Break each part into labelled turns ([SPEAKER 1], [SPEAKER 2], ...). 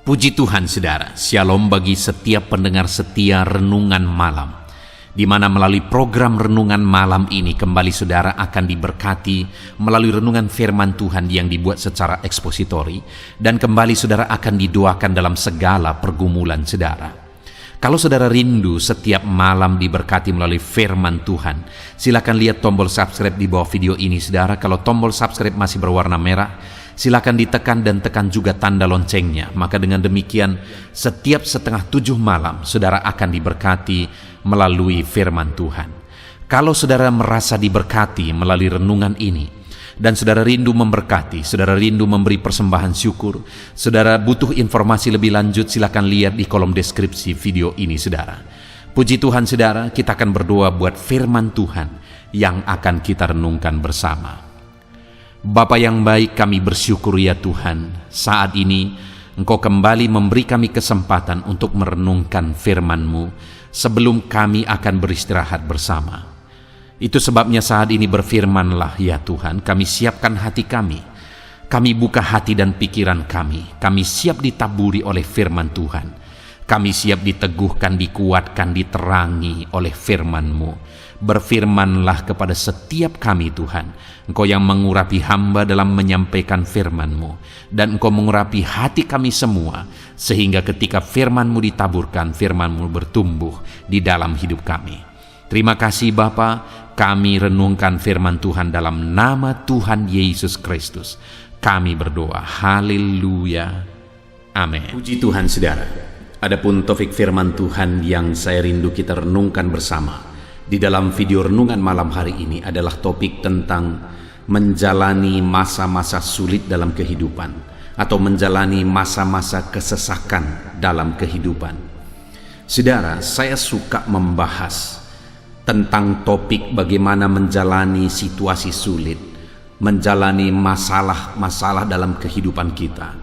[SPEAKER 1] Puji Tuhan saudara, shalom bagi setiap pendengar setia Renungan Malam, di mana melalui program Renungan Malam ini kembali saudara akan diberkati melalui renungan firman Tuhan yang dibuat secara ekspositori, dan kembali saudara akan didoakan dalam segala pergumulan saudara. Kalau saudara rindu setiap malam diberkati melalui firman Tuhan, silakan lihat tombol subscribe di bawah video ini saudara. Kalau tombol subscribe masih berwarna merah, silakan ditekan dan tekan juga tanda loncengnya. Maka dengan demikian setiap 6:30 malam saudara akan diberkati melalui firman Tuhan. Kalau saudara merasa diberkati melalui renungan ini, dan saudara rindu memberkati, saudara rindu memberi persembahan syukur, saudara butuh informasi lebih lanjut, silakan lihat di kolom deskripsi video ini saudara. Puji Tuhan saudara, kita akan berdoa buat firman Tuhan yang akan kita renungkan bersama. Bapa yang baik, kami bersyukur ya Tuhan, saat ini Engkau kembali memberi kami kesempatan untuk merenungkan firman-Mu sebelum kami akan beristirahat bersama. Itu sebabnya saat ini berfirmanlah ya Tuhan, kami siapkan hati kami buka hati dan pikiran kami siap ditaburi oleh firman Tuhan, kami siap diteguhkan, dikuatkan, diterangi oleh firman-Mu. Berfirmanlah kepada setiap kami Tuhan, Engkau yang mengurapi hamba dalam menyampaikan firman-Mu, dan Engkau mengurapi hati kami semua, sehingga ketika firman-Mu ditaburkan, firman-Mu bertumbuh di dalam hidup kami. Terima kasih Bapa, kami renungkan firman Tuhan dalam nama Tuhan Yesus Kristus. Kami berdoa, haleluya, amin. Puji Tuhan saudara, adapun topik firman Tuhan yang saya rindu kita renungkan bersama di dalam video renungan malam hari ini adalah topik tentang menjalani masa-masa sulit dalam kehidupan, atau menjalani masa-masa kesesakan dalam kehidupan. Saudara, saya suka membahas tentang topik bagaimana menjalani situasi sulit, menjalani masalah-masalah dalam kehidupan kita.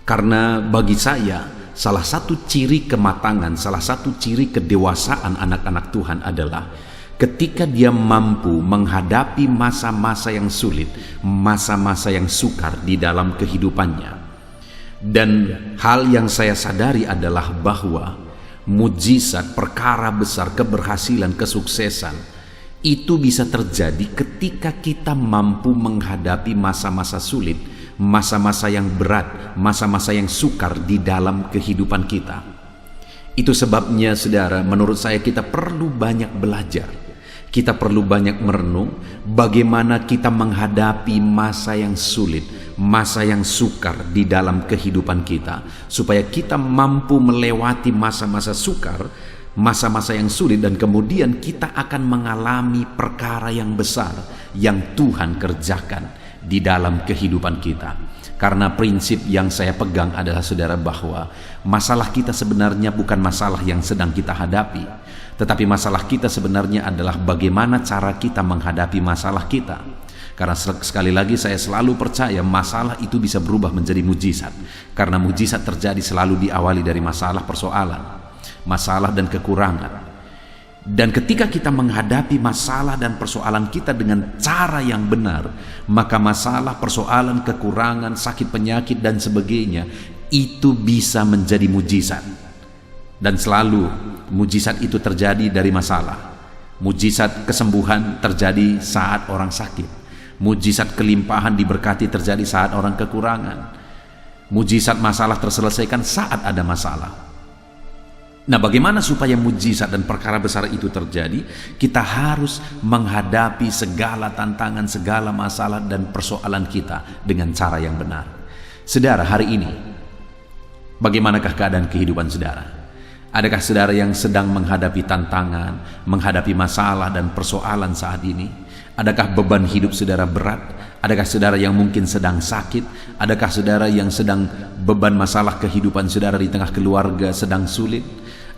[SPEAKER 1] Karena bagi saya, salah satu ciri kematangan, salah satu ciri kedewasaan anak-anak Tuhan adalah ketika dia mampu menghadapi masa-masa yang sulit, masa-masa yang sukar di dalam kehidupannya. Dan hal yang saya sadari adalah bahwa mujizat, perkara besar, keberhasilan, kesuksesan itu bisa terjadi ketika kita mampu menghadapi masa-masa sulit, masa-masa yang berat, masa-masa yang sukar di dalam kehidupan kita. Itu sebabnya saudara, menurut saya kita perlu banyak belajar, kita perlu banyak merenung bagaimana kita menghadapi masa yang sulit, masa yang sukar di dalam kehidupan kita, supaya kita mampu melewati masa-masa sukar, masa-masa yang sulit, dan kemudian kita akan mengalami perkara yang besar yang Tuhan kerjakan di dalam kehidupan kita. Karena prinsip yang saya pegang adalah saudara, bahwa masalah kita sebenarnya bukan masalah yang sedang kita hadapi, tetapi masalah kita sebenarnya adalah bagaimana cara kita menghadapi masalah kita. Karena sekali lagi saya selalu percaya masalah itu bisa berubah menjadi mujizat. Karena mujizat terjadi selalu diawali dari masalah, persoalan, masalah dan kekurangan. Dan ketika kita menghadapi masalah dan persoalan kita dengan cara yang benar, maka masalah, persoalan, kekurangan, sakit, penyakit dan sebagainya itu bisa menjadi mujizat. Dan selalu mujizat itu terjadi dari masalah. Mujizat kesembuhan terjadi saat orang sakit. Mujizat kelimpahan diberkati terjadi saat orang kekurangan. Mujizat masalah terselesaikan saat ada masalah. Nah, bagaimana supaya mujizat dan perkara besar itu terjadi? Kita harus menghadapi segala tantangan, segala masalah dan persoalan kita dengan cara yang benar. Saudara, hari ini bagaimanakah keadaan kehidupan saudara? Adakah saudara yang sedang menghadapi tantangan, menghadapi masalah dan persoalan saat ini? Adakah beban hidup saudara berat? Adakah saudara yang mungkin sedang sakit? Adakah saudara yang sedang beban masalah kehidupan saudara di tengah keluarga sedang sulit?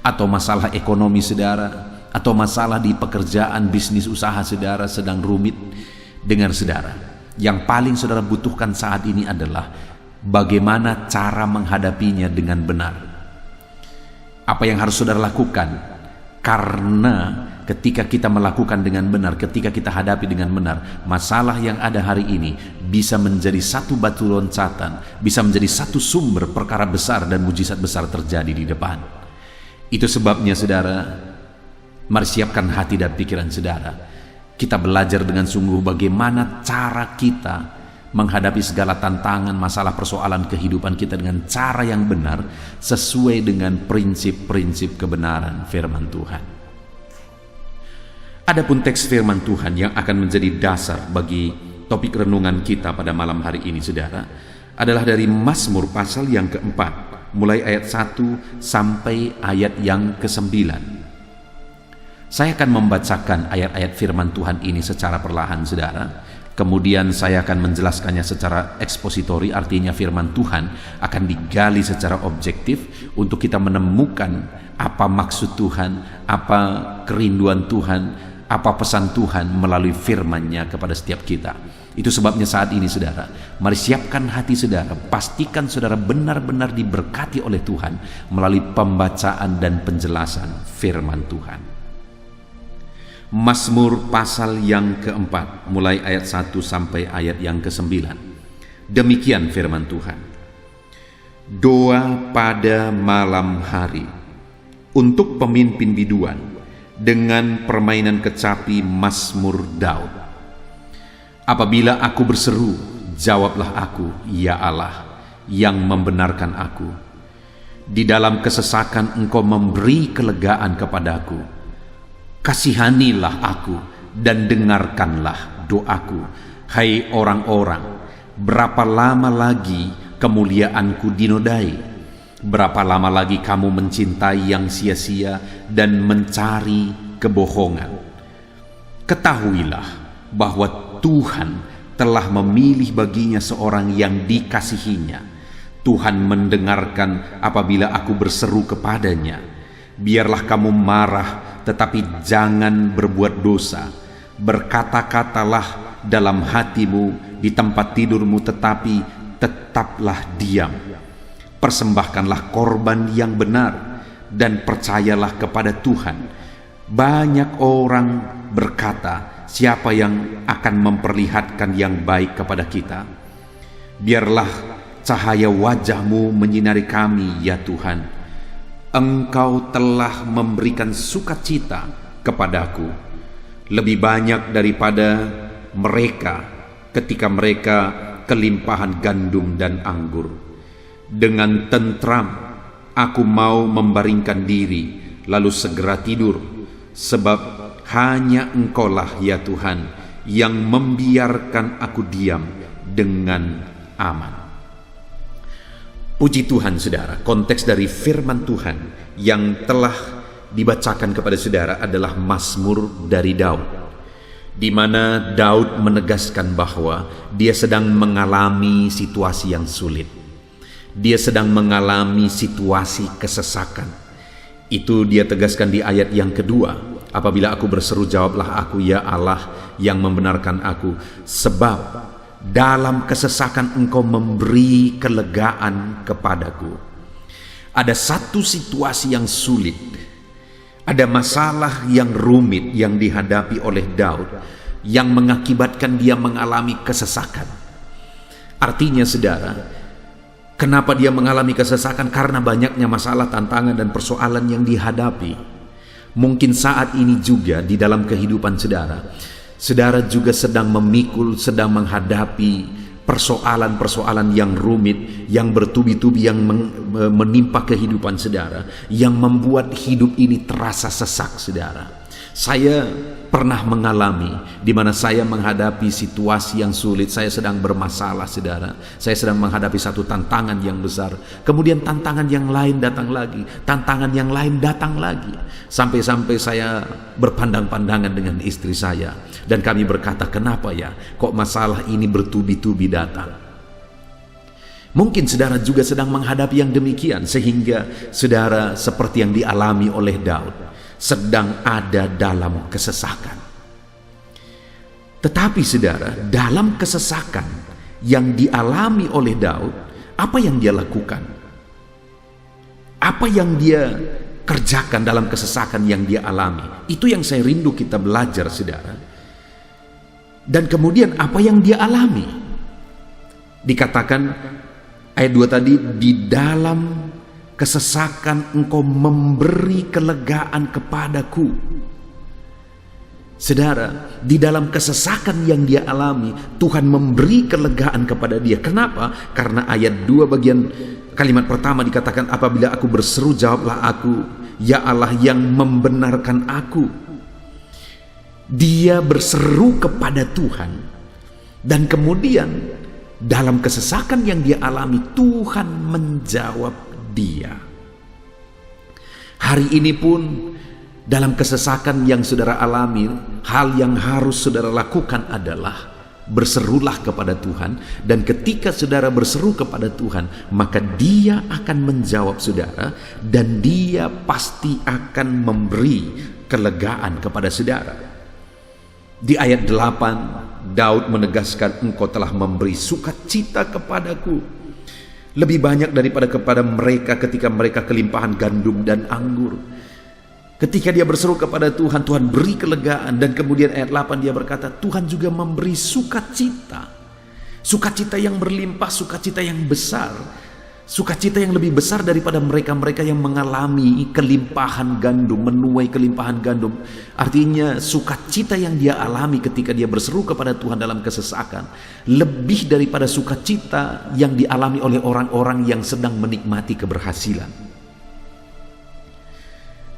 [SPEAKER 1] Atau masalah ekonomi saudara? Atau masalah di pekerjaan, bisnis, usaha saudara sedang rumit? Dengar saudara, yang paling saudara butuhkan saat ini adalah bagaimana cara menghadapinya dengan benar. Apa yang harus saudara lakukan Karena ketika kita melakukan dengan benar, ketika kita hadapi dengan benar, masalah yang ada hari ini bisa menjadi satu batu loncatan, bisa menjadi satu sumber perkara besar dan mujizat besar terjadi di depan. Itu sebabnya saudara, mari siapkan hati dan pikiran saudara. Kita belajar dengan sungguh bagaimana cara kita menghadapi segala tantangan, masalah, persoalan kehidupan kita dengan cara yang benar, sesuai dengan prinsip-prinsip kebenaran firman Tuhan. Adapun teks firman Tuhan yang akan menjadi dasar bagi topik renungan kita pada malam hari ini saudara, adalah dari Mazmur pasal yang keempat, mulai ayat 1 sampai ayat yang ke-9. Saya akan membacakan ayat-ayat firman Tuhan ini secara perlahan saudara. Kemudian saya akan menjelaskannya secara ekspositori, artinya firman Tuhan akan digali secara objektif untuk kita menemukan apa maksud Tuhan, apa kerinduan Tuhan, apa pesan Tuhan melalui firman-Nya kepada setiap kita. Itu sebabnya saat ini saudara, mari siapkan hati saudara, pastikan saudara benar-benar diberkati oleh Tuhan melalui pembacaan dan penjelasan firman Tuhan. Mazmur pasal yang keempat, mulai ayat 1 sampai ayat yang ke-9. Demikian firman Tuhan. Doa pada malam hari untuk pemimpin biduan dengan permainan kecapi Mazmur Daud. Apabila aku berseru, jawablah aku, ya Allah, yang membenarkan aku. Di dalam kesesakan Engkau memberi kelegaan kepadaku. Kasihanilah aku dan dengarkanlah doaku, hai orang-orang. Berapa lama lagi kemuliaanku dinodai? Berapa lama lagi kamu mencintai yang sia-sia dan mencari kebohongan? Ketahuilah bahwa Tuhan telah memilih baginya seorang yang dikasihinya. Tuhan mendengarkan apabila aku berseru kepadanya. Biarlah kamu marah, tetapi jangan berbuat dosa. Berkata-katalah dalam hatimu di tempat tidurmu, tetapi tetaplah diam. Persembahkanlah korban yang benar dan percayalah kepada Tuhan. Banyak orang berkata, siapa yang akan memperlihatkan yang baik kepada kita? Biarlah cahaya wajah-Mu menyinari kami, ya Tuhan. Engkau telah memberikan sukacita kepadaku, lebih banyak daripada mereka ketika mereka kelimpahan gandum dan anggur. Dengan tentram aku mau membaringkan diri, lalu segera tidur, sebab hanya Engkaulah ya Tuhan yang membiarkan aku diam dengan aman. Puji Tuhan saudara, konteks dari firman Tuhan yang telah dibacakan kepada saudara adalah Mazmur dari Daud, di mana Daud menegaskan bahwa dia sedang mengalami situasi yang sulit. Dia sedang mengalami situasi kesesakan. Itu dia tegaskan di ayat yang kedua. Apabila aku berseru, jawablah aku, ya Allah yang membenarkan aku. Sebab dalam kesesakan Engkau memberi kelegaan kepadaku. Ada satu situasi yang sulit, ada masalah yang rumit yang dihadapi oleh Daud, yang mengakibatkan dia mengalami kesesakan. Artinya saudara, kenapa dia mengalami kesesakan? Karena banyaknya masalah, tantangan, dan persoalan yang dihadapi. Mungkin saat ini juga di dalam kehidupan saudara juga sedang memikul, sedang menghadapi persoalan-persoalan yang rumit, yang bertubi-tubi, yang menimpa kehidupan saudara, yang membuat hidup ini terasa sesak saudara. Saya pernah mengalami di mana saya menghadapi situasi yang sulit, saya sedang bermasalah saudara, saya sedang menghadapi satu tantangan yang besar, kemudian tantangan yang lain datang lagi, tantangan yang lain datang lagi, sampai-sampai saya berpandang-pandangan dengan istri saya dan kami berkata, kenapa ya kok masalah ini bertubi-tubi datang? Mungkin saudara juga sedang menghadapi yang demikian, sehingga saudara seperti yang dialami oleh Daud, sedang ada dalam kesesakan. Tetapi saudara, dalam kesesakan yang dialami oleh Daud, apa yang dia lakukan? Apa yang dia kerjakan dalam kesesakan yang dia alami. Itu yang saya rindu kita belajar, saudara. Dan kemudian apa yang dia alami? Dikatakan ayat 2 tadi, di dalam kesesakan engkau memberi kelegaan kepadaku. Saudara, di dalam kesesakan yang dia alami, Tuhan memberi kelegaan kepada dia. Kenapa? Karena ayat 2 bagian kalimat pertama dikatakan, apabila aku berseru, jawablah aku, ya Allah yang membenarkan aku. Dia berseru kepada Tuhan, dan kemudian dalam kesesakan yang dia alami, Tuhan menjawab dia. Hari ini pun dalam kesesakan yang saudara alami, hal yang harus saudara lakukan adalah berserulah kepada Tuhan. Dan ketika saudara berseru kepada Tuhan, maka dia akan menjawab saudara, dan dia pasti akan memberi kelegaan kepada saudara. Di ayat 8, Daud menegaskan, engkau telah memberi sukacita kepadaku lebih banyak daripada kepada mereka ketika mereka kelimpahan gandum dan anggur. Ketika dia berseru kepada Tuhan, Tuhan beri kelegaan. Dan kemudian ayat 8 dia berkata, Tuhan juga memberi sukacita. Sukacita yang berlimpah, sukacita yang besar. Sukacita yang lebih besar daripada mereka-mereka yang mengalami kelimpahan gandum, menuai kelimpahan gandum. Artinya sukacita yang dia alami ketika dia berseru kepada Tuhan dalam kesesakan lebih daripada sukacita yang dialami oleh orang-orang yang sedang menikmati keberhasilan.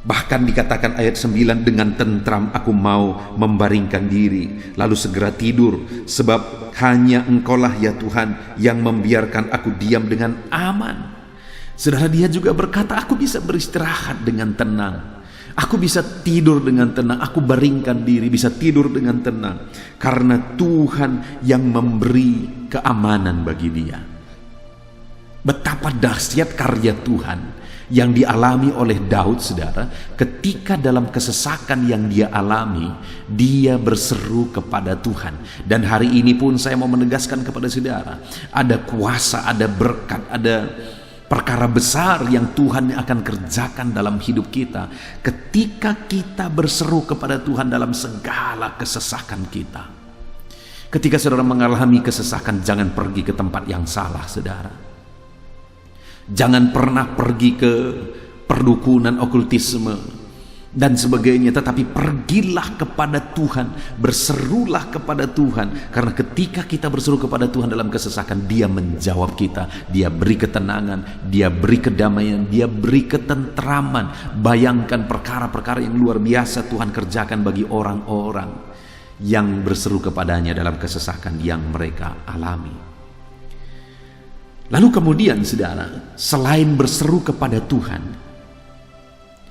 [SPEAKER 1] Bahkan dikatakan ayat 9, dengan tentram aku mau membaringkan diri, lalu segera tidur, sebab hanya engkaulah ya Tuhan yang membiarkan aku diam dengan aman. Saudara, dia juga berkata, aku bisa beristirahat dengan tenang, aku bisa tidur dengan tenang, aku baringkan diri, bisa tidur dengan tenang, karena Tuhan yang memberi keamanan bagi dia. Betapa dahsyat karya Tuhan yang dialami oleh Daud, saudara, ketika dalam kesesakan yang dia alami, dia berseru kepada Tuhan. Dan hari ini pun saya mau menegaskan kepada saudara, ada kuasa, ada berkat, ada perkara besar yang Tuhan akan kerjakan dalam hidup kita ketika kita berseru kepada Tuhan dalam segala kesesakan kita. Ketika saudara mengalami kesesakan, jangan pergi ke tempat yang salah, saudara. Jangan pernah pergi ke perdukunan, okultisme dan sebagainya, tetapi pergilah kepada Tuhan, berserulah kepada Tuhan, karena ketika kita berseru kepada Tuhan dalam kesesakan, dia menjawab kita, dia beri ketenangan, dia beri kedamaian, dia beri ketentraman. Bayangkan perkara-perkara yang luar biasa Tuhan kerjakan bagi orang-orang yang berseru kepadanya dalam kesesakan yang mereka alami. Lalu kemudian, saudara, selain berseru kepada Tuhan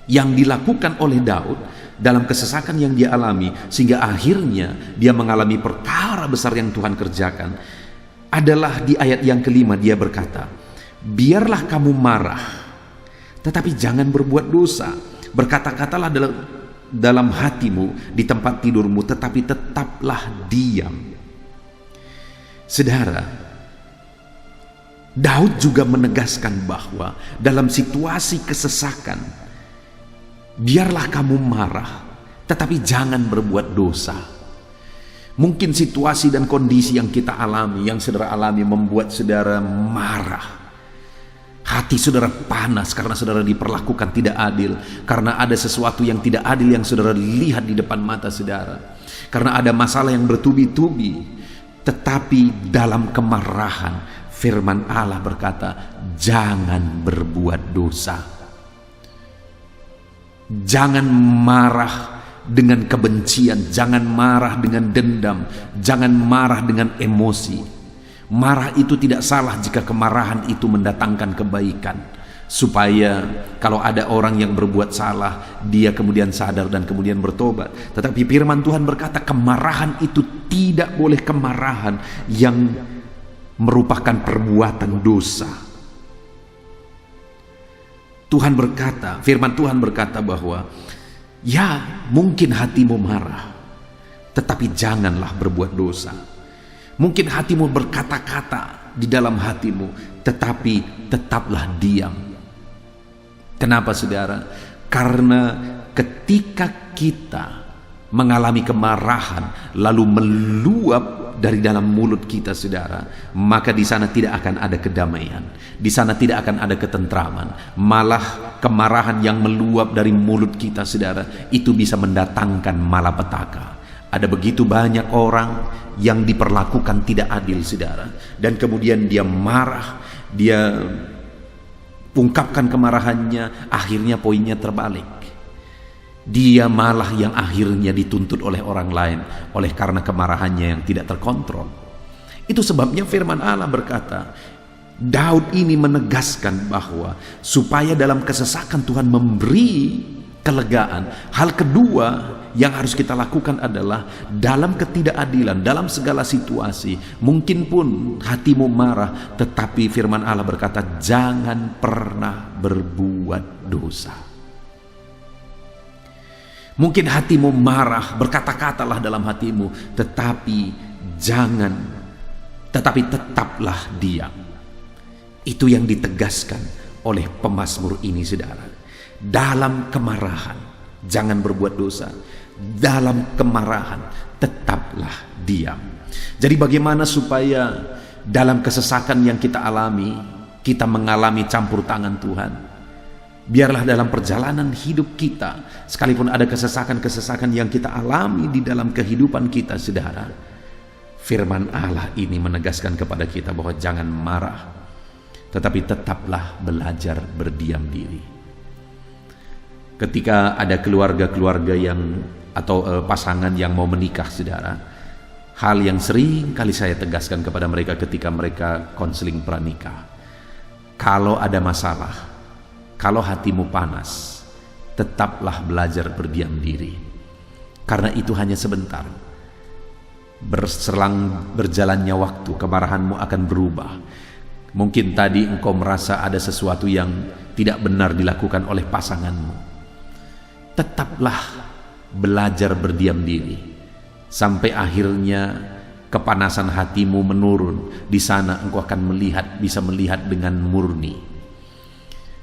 [SPEAKER 1] yang dilakukan oleh Daud dalam kesesakan yang dia alami, sehingga akhirnya dia mengalami perkara besar yang Tuhan kerjakan, adalah di ayat yang kelima dia berkata, biarlah kamu marah, tetapi jangan berbuat dosa. Berkata-katalah dalam hatimu di tempat tidurmu, tetapi tetaplah diam. Saudara, Daud juga menegaskan bahwa dalam situasi kesesakan, biarlah kamu marah, tetapi jangan berbuat dosa. Mungkin situasi dan kondisi yang kita alami, yang saudara alami, membuat saudara marah. Hati saudara panas karena saudara diperlakukan tidak adil, karena ada sesuatu yang tidak adil yang saudara lihat di depan mata saudara, karena ada masalah yang bertubi-tubi. Tetapi dalam kemarahan, firman Allah berkata, jangan berbuat dosa. Jangan marah dengan kebencian, jangan marah dengan dendam, jangan marah dengan emosi. Marah itu tidak salah jika kemarahan itu mendatangkan kebaikan, supaya kalau ada orang yang berbuat salah, dia kemudian sadar dan kemudian bertobat. Tetapi firman Tuhan berkata, kemarahan itu tidak boleh kemarahan yang merupakan perbuatan dosa. Tuhan berkata, firman Tuhan berkata bahwa ya, mungkin hatimu marah, tetapi janganlah berbuat dosa. Mungkin hatimu berkata-kata di dalam hatimu, tetapi tetaplah diam. Kenapa, saudara? Karena ketika kita mengalami kemarahan lalu meluap dari dalam mulut kita, saudara, maka di sana tidak akan ada kedamaian, di sana tidak akan ada ketentraman. Malah kemarahan yang meluap dari mulut kita, saudara, itu bisa mendatangkan malapetaka. Ada begitu banyak orang yang diperlakukan tidak adil, saudara, dan kemudian dia marah, dia ungkapkan kemarahannya, akhirnya poinnya terbalik. Dia malah yang akhirnya dituntut oleh orang lain oleh karena kemarahannya yang tidak terkontrol. Itu sebabnya firman Allah berkata, Daud ini menegaskan bahwa supaya dalam kesesakan Tuhan memberi kelegaan. Hal kedua yang harus kita lakukan adalah dalam ketidakadilan, dalam segala situasi, mungkin pun hatimu marah, tetapi firman Allah berkata, jangan pernah berbuat dosa. Mungkin hatimu marah, berkata-katalah dalam hatimu, tetapi tetaplah diam. Itu yang ditegaskan oleh pemazmur ini, saudara. Dalam kemarahan jangan berbuat dosa, dalam kemarahan tetaplah diam. Jadi bagaimana supaya dalam kesesakan yang kita alami, kita mengalami campur tangan Tuhan? Biarlah dalam perjalanan hidup kita, sekalipun ada kesesakan-kesesakan yang kita alami di dalam kehidupan kita, saudara, firman Allah ini menegaskan kepada kita bahwa jangan marah, tetapi tetaplah belajar berdiam diri. Ketika ada keluarga-keluarga yang atau pasangan yang mau menikah, saudara, hal yang sering kali saya tegaskan kepada mereka ketika mereka konseling pranikah, kalau ada masalah, kalau hatimu panas, tetaplah belajar berdiam diri, karena itu hanya sebentar. Berselang berjalannya waktu, kemarahanmu akan berubah. Mungkin tadi engkau merasa ada sesuatu yang tidak benar dilakukan oleh pasanganmu. Tetaplah belajar berdiam diri sampai akhirnya kepanasan hatimu menurun. Di sana engkau akan bisa melihat dengan murni.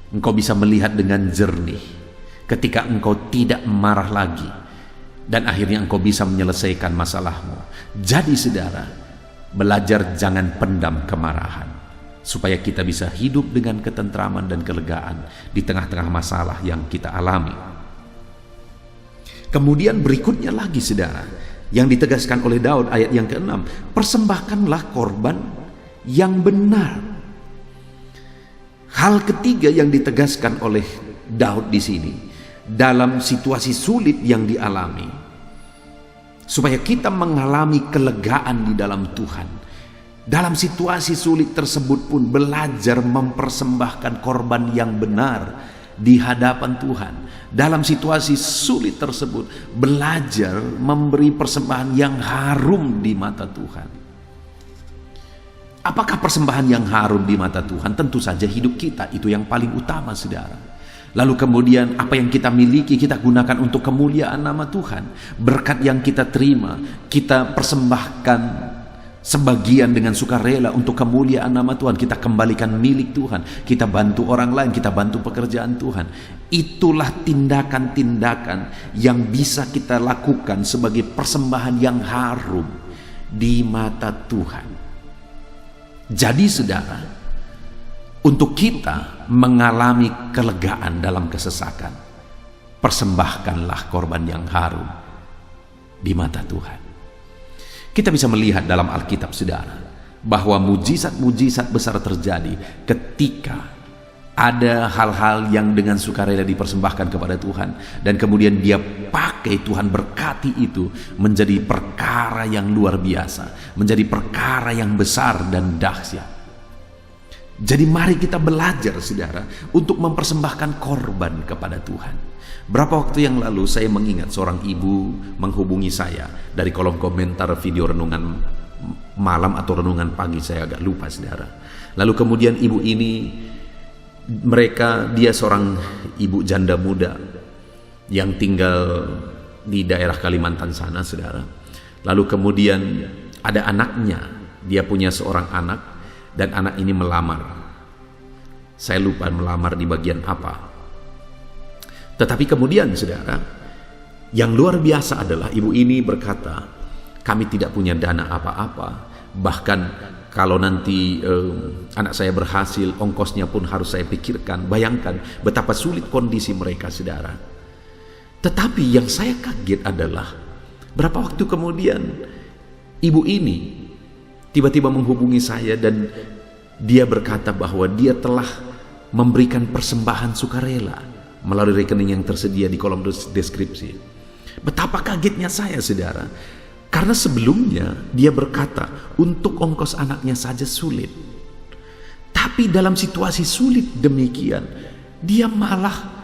[SPEAKER 1] Engkau bisa melihat dengan jernih ketika engkau tidak marah lagi, dan akhirnya engkau bisa menyelesaikan masalahmu. Jadi saudara, belajar jangan pendam kemarahan, supaya kita bisa hidup dengan ketentraman dan kelegaan di tengah-tengah masalah yang kita alami. Kemudian berikutnya lagi, saudara, yang ditegaskan oleh Daud ayat yang ke-6, persembahkanlah korban yang benar. Hal ketiga yang ditegaskan oleh Daud di sini, dalam situasi sulit yang dialami, supaya kita mengalami kelegaan di dalam Tuhan, dalam situasi sulit tersebut pun belajar mempersembahkan korban yang benar di hadapan Tuhan. Dalam situasi sulit tersebut belajar memberi persembahan yang harum di mata Tuhan. Apakah persembahan yang harum di mata Tuhan? Tentu saja hidup kita, itu yang paling utama, saudara. Lalu kemudian apa yang kita miliki kita gunakan untuk kemuliaan nama Tuhan. Berkat yang kita terima kita persembahkan sebagian dengan sukarela untuk kemuliaan nama Tuhan. Kita kembalikan milik Tuhan, kita bantu orang lain, kita bantu pekerjaan Tuhan. Itulah tindakan-tindakan yang bisa kita lakukan sebagai persembahan yang harum di mata Tuhan. Jadi saudara, untuk kita mengalami kelegaan dalam kesesakan, persembahkanlah korban yang harum di mata Tuhan. Kita bisa melihat dalam Alkitab, saudara, bahwa mujizat-mujizat besar terjadi ketika ada hal-hal yang dengan sukarela dipersembahkan kepada Tuhan, dan kemudian dia pakai, Tuhan berkati itu menjadi perkara yang luar biasa, menjadi perkara yang besar dan dahsyat. Jadi mari kita belajar, saudara, untuk mempersembahkan korban kepada Tuhan. Berapa waktu yang lalu saya mengingat seorang ibu menghubungi saya dari kolom komentar video renungan malam atau renungan pagi, saya agak lupa, saudara. Lalu kemudian ibu ini, dia seorang ibu janda muda yang tinggal di daerah Kalimantan sana, saudara. Lalu kemudian ada anaknya, dia punya seorang anak, dan anak ini melamar. Saya lupa melamar di bagian apa. Tetapi kemudian saudara, yang luar biasa adalah ibu ini berkata, kami tidak punya dana apa-apa, bahkan kalau nanti anak saya berhasil, ongkosnya pun harus saya pikirkan. Bayangkan betapa sulit kondisi mereka, saudara. Tetapi yang saya kaget adalah berapa waktu kemudian ibu ini tiba-tiba menghubungi saya dan dia berkata bahwa dia telah memberikan persembahan sukarela melalui rekening yang tersedia di kolom deskripsi. Betapa kagetnya saya, saudara. Karena sebelumnya dia berkata untuk ongkos anaknya saja sulit. Tapi dalam situasi sulit demikian, dia malah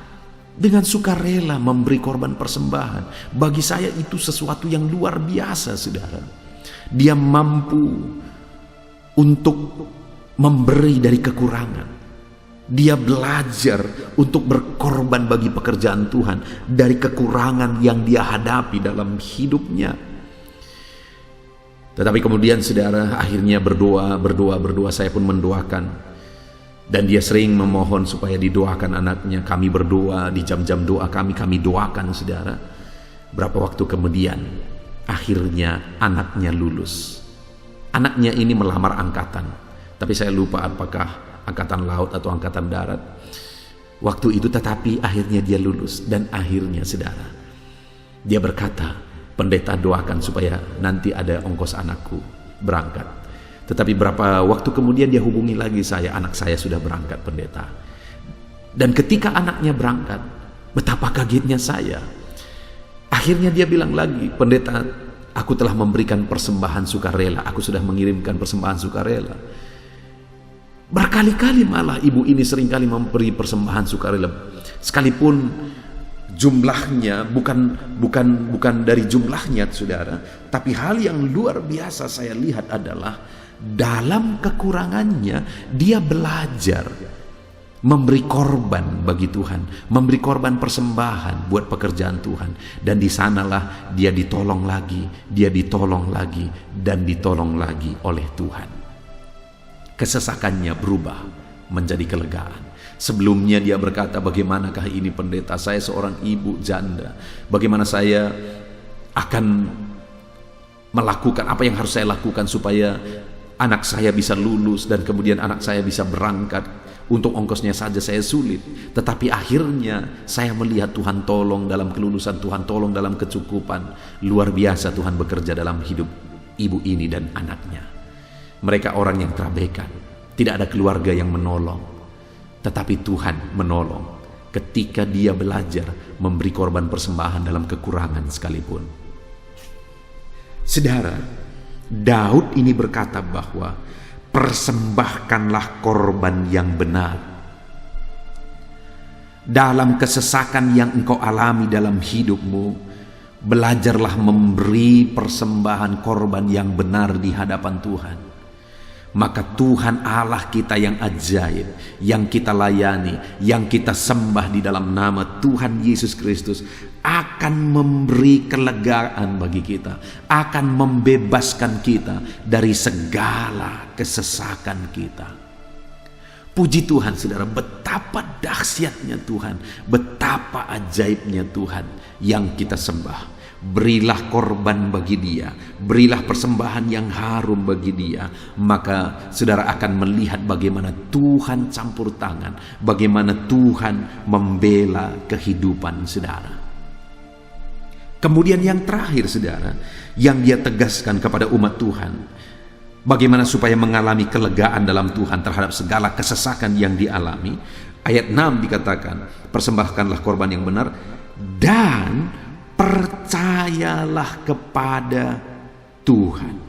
[SPEAKER 1] dengan sukarela memberi korban persembahan. Bagi saya itu sesuatu yang luar biasa, saudara. Dia mampu untuk memberi dari kekurangan. Dia belajar untuk berkorban bagi pekerjaan Tuhan dari kekurangan yang dia hadapi dalam hidupnya. Tetapi kemudian saudara akhirnya berdoa, saya pun mendoakan. Dan dia sering memohon supaya didoakan anaknya. Kami berdoa, di jam-jam doa kami doakan, saudara. Berapa waktu kemudian akhirnya anaknya lulus. Anaknya ini melamar angkatan, tapi saya lupa apakah angkatan laut atau angkatan darat waktu itu, tetapi akhirnya dia lulus. Dan akhirnya saudara, dia berkata, pendeta doakan supaya nanti ada ongkos anakku berangkat. Tetapi berapa waktu kemudian dia hubungi lagi saya, anak saya sudah berangkat, pendeta. Dan ketika anaknya berangkat, betapa kagetnya saya. Akhirnya dia bilang lagi, pendeta, aku telah memberikan persembahan sukarela, aku sudah mengirimkan persembahan sukarela. Berkali-kali malah ibu ini seringkali memberi persembahan sukarela, sekalipun jumlahnya bukan dari jumlahnya, saudara. Tapi hal yang luar biasa saya lihat adalah dalam kekurangannya dia belajar memberi korban bagi Tuhan, memberi korban persembahan buat pekerjaan Tuhan. Dan di sanalah dia ditolong lagi, dan ditolong lagi oleh Tuhan. Kesesakannya berubah menjadi kelegaan. Sebelumnya dia berkata, bagaimanakah ini pendeta, saya seorang ibu janda, bagaimana saya akan melakukan apa yang harus saya lakukan supaya anak saya bisa lulus dan kemudian anak saya bisa berangkat. Untuk ongkosnya saja saya sulit. Tetapi akhirnya saya melihat Tuhan tolong dalam kelulusan, Tuhan tolong dalam kecukupan. Luar biasa Tuhan bekerja dalam hidup ibu ini dan anaknya. Mereka orang yang terabaikan, tidak ada keluarga yang menolong. Tetapi Tuhan menolong ketika dia belajar memberi korban persembahan dalam kekurangan sekalipun. Saudara, Daud ini berkata bahwa persembahkanlah korban yang benar. Dalam kesesakan yang engkau alami dalam hidupmu, belajarlah memberi persembahan korban yang benar di hadapan Tuhan. Maka Tuhan Allah kita yang ajaib, yang kita layani, yang kita sembah di dalam nama Tuhan Yesus Kristus, akan memberi kelegaan bagi kita, akan membebaskan kita dari segala kesesakan kita. Puji Tuhan, saudara, betapa dahsyatnya Tuhan, betapa ajaibnya Tuhan yang kita sembah. Berilah korban bagi dia, berilah persembahan yang harum bagi dia, maka saudara akan melihat bagaimana Tuhan campur tangan, bagaimana Tuhan membela kehidupan saudara. Kemudian yang terakhir, saudara, yang dia tegaskan kepada umat Tuhan, bagaimana supaya mengalami kelegaan dalam Tuhan terhadap segala kesesakan yang dialami. Ayat 6 dikatakan, persembahkanlah korban yang benar dan percayalah kepada Tuhan.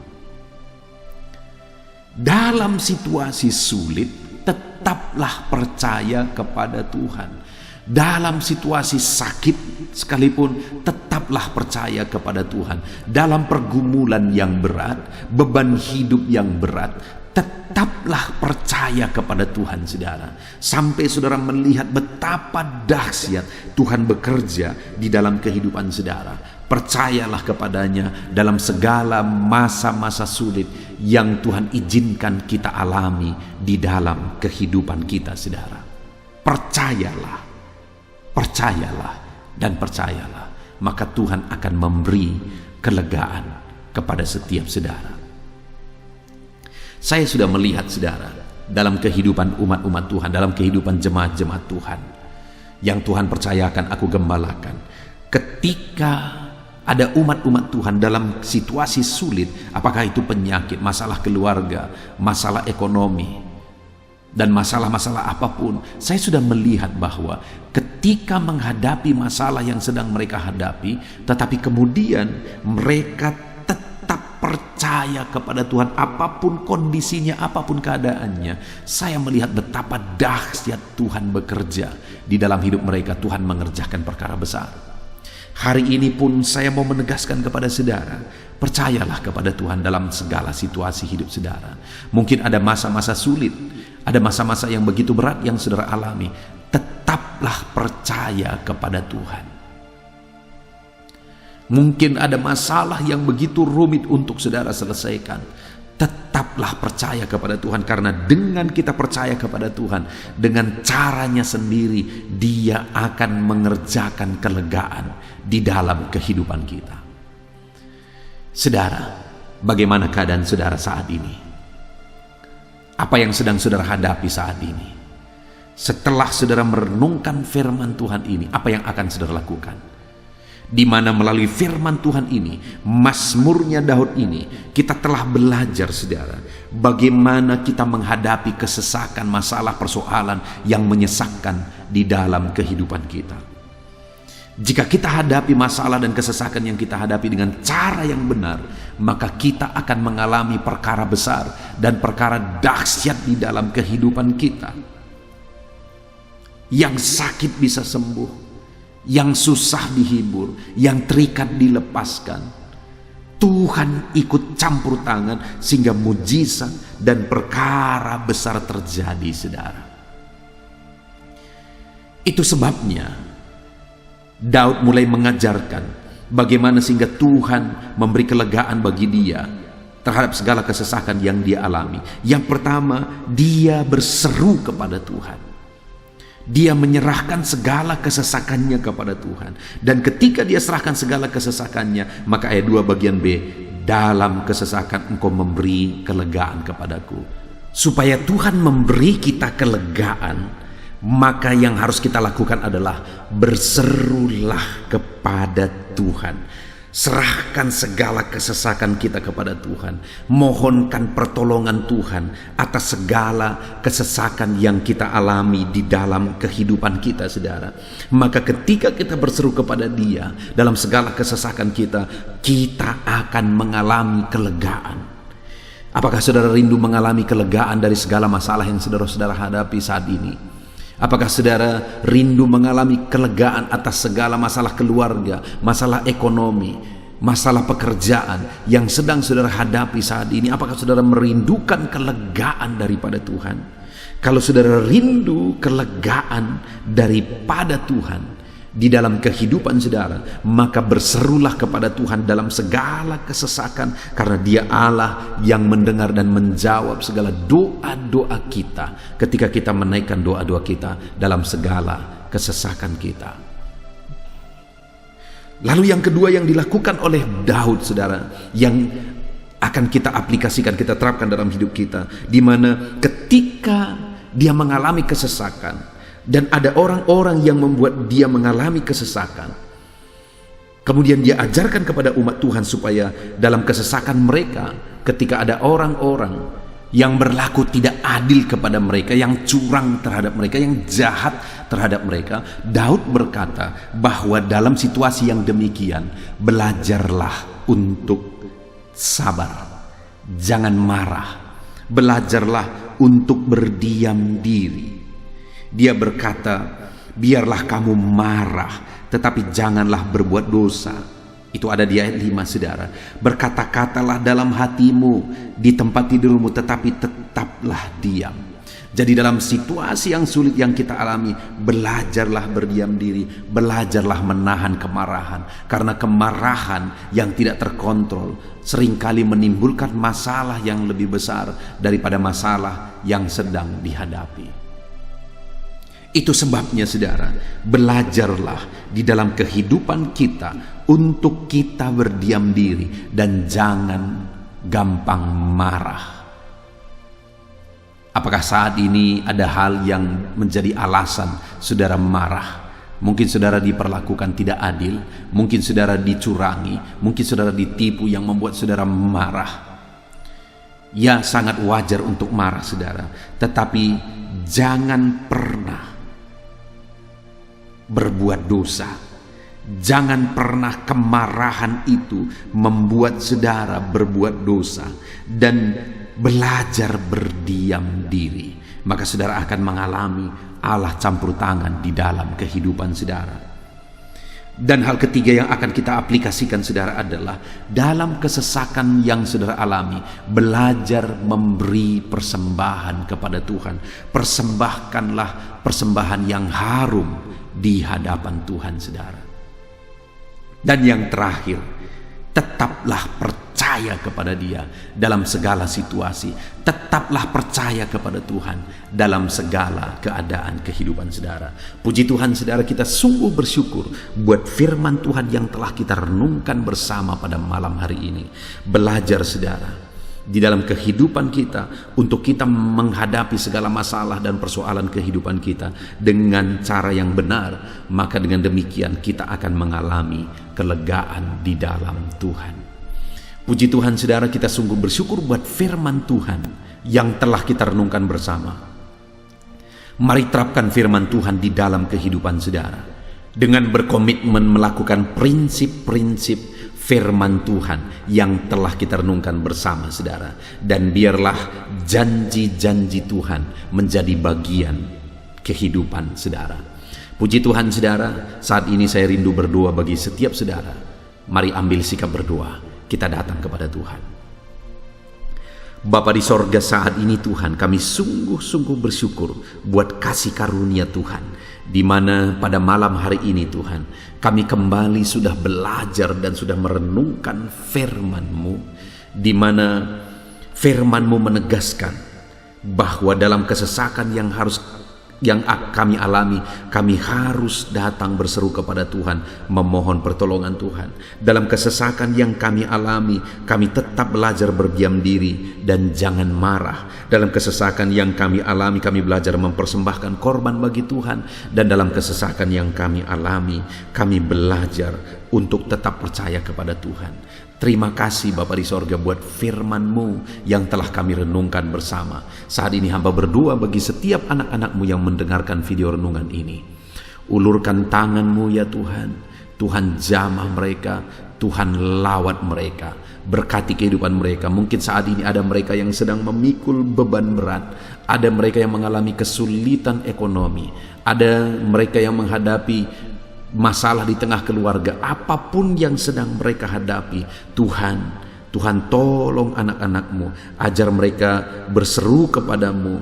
[SPEAKER 1] Dalam situasi sulit, tetaplah percaya kepada Tuhan. Dalam situasi sakit sekalipun, tetaplah percaya kepada Tuhan. Dalam pergumulan yang berat, beban hidup yang berat, tetaplah percaya kepada Tuhan, saudara. Sampai saudara melihat betapa dahsyat Tuhan bekerja di dalam kehidupan saudara. Percayalah kepadanya dalam segala masa-masa sulit yang Tuhan izinkan kita alami di dalam kehidupan kita, saudara. Percayalah. percayalah dan percayalah, maka Tuhan akan memberi kelegaan kepada setiap saudara. Saya sudah melihat saudara, dalam kehidupan umat-umat Tuhan, dalam kehidupan jemaat-jemaat Tuhan yang Tuhan percayakan aku gembalakan, ketika ada umat-umat Tuhan dalam situasi sulit, apakah itu penyakit, masalah keluarga, masalah ekonomi, dan masalah-masalah apapun, saya sudah melihat bahwa ketika menghadapi masalah yang sedang mereka hadapi, tetapi kemudian mereka tetap percaya kepada Tuhan, apapun kondisinya, apapun keadaannya, saya melihat betapa dahsyat Tuhan bekerja di dalam hidup mereka. Tuhan mengerjakan perkara besar. Hari ini pun saya mau menegaskan kepada saudara, percayalah kepada Tuhan dalam segala situasi hidup saudara. Mungkin ada masa-masa sulit, ada masa-masa yang begitu berat yang saudara alami. Tetaplah percaya kepada Tuhan. Mungkin ada masalah yang begitu rumit untuk saudara selesaikan. Tetaplah percaya kepada Tuhan, karena dengan kita percaya kepada Tuhan, dengan caranya sendiri, Dia akan mengerjakan kelegaan di dalam kehidupan kita. Saudara, bagaimana keadaan saudara saat ini? Apa yang sedang saudara hadapi saat ini? Setelah saudara merenungkan firman Tuhan ini, apa yang akan saudara lakukan? Di mana melalui firman Tuhan ini, Mazmurnya Daud ini, kita telah belajar saudara, bagaimana kita menghadapi kesesakan, masalah, persoalan yang menyesakkan di dalam kehidupan kita. Jika kita hadapi masalah dan kesesakan yang kita hadapi dengan cara yang benar, maka kita akan mengalami perkara besar dan perkara dahsyat di dalam kehidupan kita. Yang sakit bisa sembuh, yang susah dihibur, yang terikat dilepaskan. Tuhan ikut campur tangan sehingga mujizat dan perkara besar terjadi saudara. Itu sebabnya Daud mulai mengajarkan bagaimana sehingga Tuhan memberi kelegaan bagi dia terhadap segala kesesakan yang dia alami. Yang pertama, dia berseru kepada Tuhan. Dia menyerahkan segala kesesakannya kepada Tuhan. Dan ketika dia serahkan segala kesesakannya, maka ayat 2 bagian B, dalam kesesakan engkau memberi kelegaan kepadaku. Supaya Tuhan memberi kita kelegaan, maka yang harus kita lakukan adalah berserulah kepada Tuhan. Serahkan segala kesesakan kita kepada Tuhan. Mohonkan pertolongan Tuhan atas segala kesesakan yang kita alami di dalam kehidupan kita saudara. Maka ketika kita berseru kepada Dia dalam segala kesesakan kita, kita akan mengalami kelegaan. Apakah saudara rindu mengalami kelegaan dari segala masalah yang saudara-saudara hadapi saat ini? Apakah saudara rindu mengalami kelegaan atas segala masalah keluarga, masalah ekonomi, masalah pekerjaan yang sedang saudara hadapi saat ini? Apakah saudara merindukan kelegaan daripada Tuhan? Kalau saudara rindu kelegaan daripada Tuhan di dalam kehidupan saudara, maka berserulah kepada Tuhan dalam segala kesesakan, karena Dia Allah yang mendengar dan menjawab segala doa-doa kita ketika kita menaikkan doa-doa kita dalam segala kesesakan kita. Lalu yang kedua yang dilakukan oleh Daud saudara, yang akan kita aplikasikan, kita terapkan dalam hidup kita, di mana ketika dia mengalami kesesakan dan ada orang-orang yang membuat dia mengalami kesesakan, kemudian dia ajarkan kepada umat Tuhan supaya dalam kesesakan mereka, ketika ada orang-orang yang berlaku tidak adil kepada mereka, yang curang terhadap mereka, yang jahat terhadap mereka, Daud berkata bahwa dalam situasi yang demikian, belajarlah untuk sabar, jangan marah, belajarlah untuk berdiam diri. Dia berkata, biarlah kamu marah, tetapi janganlah berbuat dosa. Itu ada di ayat 5 saudara. Berkata-katalah dalam hatimu di tempat tidurmu, tetapi tetaplah diam. Jadi dalam situasi yang sulit yang kita alami, belajarlah berdiam diri, belajarlah menahan kemarahan. Karena kemarahan yang tidak terkontrol seringkali menimbulkan masalah yang lebih besar daripada masalah yang sedang dihadapi. Itu sebabnya saudara, belajarlah di dalam kehidupan kita untuk kita berdiam diri dan jangan gampang marah. Apakah saat ini ada hal yang menjadi alasan saudara marah? Mungkin saudara diperlakukan tidak adil, mungkin saudara dicurangi, mungkin saudara ditipu yang membuat saudara marah. Ya, sangat wajar untuk marah saudara, tetapi jangan pernah berbuat dosa. Jangan pernah kemarahan itu membuat saudara berbuat dosa, dan belajar berdiam diri. Maka saudara akan mengalami Allah campur tangan di dalam kehidupan saudara. Dan hal ketiga yang akan kita aplikasikan saudara adalah dalam kesesakan yang saudara alami, belajar memberi persembahan kepada Tuhan. Persembahkanlah persembahan yang harum di hadapan Tuhan saudara. Dan yang terakhir, tetaplah percaya kepada Dia dalam segala situasi. Tetaplah percaya kepada Tuhan dalam segala keadaan kehidupan saudara. Puji Tuhan saudara, kita sungguh bersyukur buat firman Tuhan yang telah kita renungkan bersama pada malam hari ini. Belajar saudara di dalam kehidupan kita untuk kita menghadapi segala masalah dan persoalan kehidupan kita dengan cara yang benar, maka dengan demikian kita akan mengalami kelegaan di dalam Tuhan. Puji Tuhan saudara, kita sungguh bersyukur buat firman Tuhan yang telah kita renungkan bersama. Mari terapkan firman Tuhan di dalam kehidupan saudara dengan berkomitmen melakukan prinsip-prinsip firman Tuhan yang telah kita renungkan bersama saudara. Dan biarlah janji-janji Tuhan menjadi bagian kehidupan saudara. Puji Tuhan saudara, saat ini saya rindu berdoa bagi setiap saudara. Mari ambil sikap berdoa, kita datang kepada Tuhan. Bapa di sorga, saat ini Tuhan, kami sungguh-sungguh bersyukur buat kasih karunia Tuhan, di mana pada malam hari ini Tuhan, kami kembali sudah belajar dan sudah merenungkan firman-Mu, di mana firman-Mu menegaskan bahwa dalam kesesakan yang kami alami, kami harus datang berseru kepada Tuhan, memohon pertolongan Tuhan. Dalam kesesakan yang kami alami, kami tetap belajar berdiam diri dan jangan marah. Dalam kesesakan yang kami alami, kami belajar mempersembahkan korban bagi Tuhan. Dan dalam kesesakan yang kami alami, kami belajar untuk tetap percaya kepada Tuhan. Terima kasih Bapa di sorga buat firman-Mu yang telah kami renungkan bersama. Saat ini hamba berdoa bagi setiap anak-anak-Mu yang mendengarkan video renungan ini. Ulurkan tangan-Mu ya Tuhan. Tuhan jamah mereka, Tuhan lawat mereka, berkati kehidupan mereka. Mungkin saat ini ada mereka yang sedang memikul beban berat, ada mereka yang mengalami kesulitan ekonomi, ada mereka yang menghadapi masalah di tengah keluarga. Apapun yang sedang mereka hadapi, Tuhan tolong anak-anak-Mu, ajar mereka berseru kepadamu,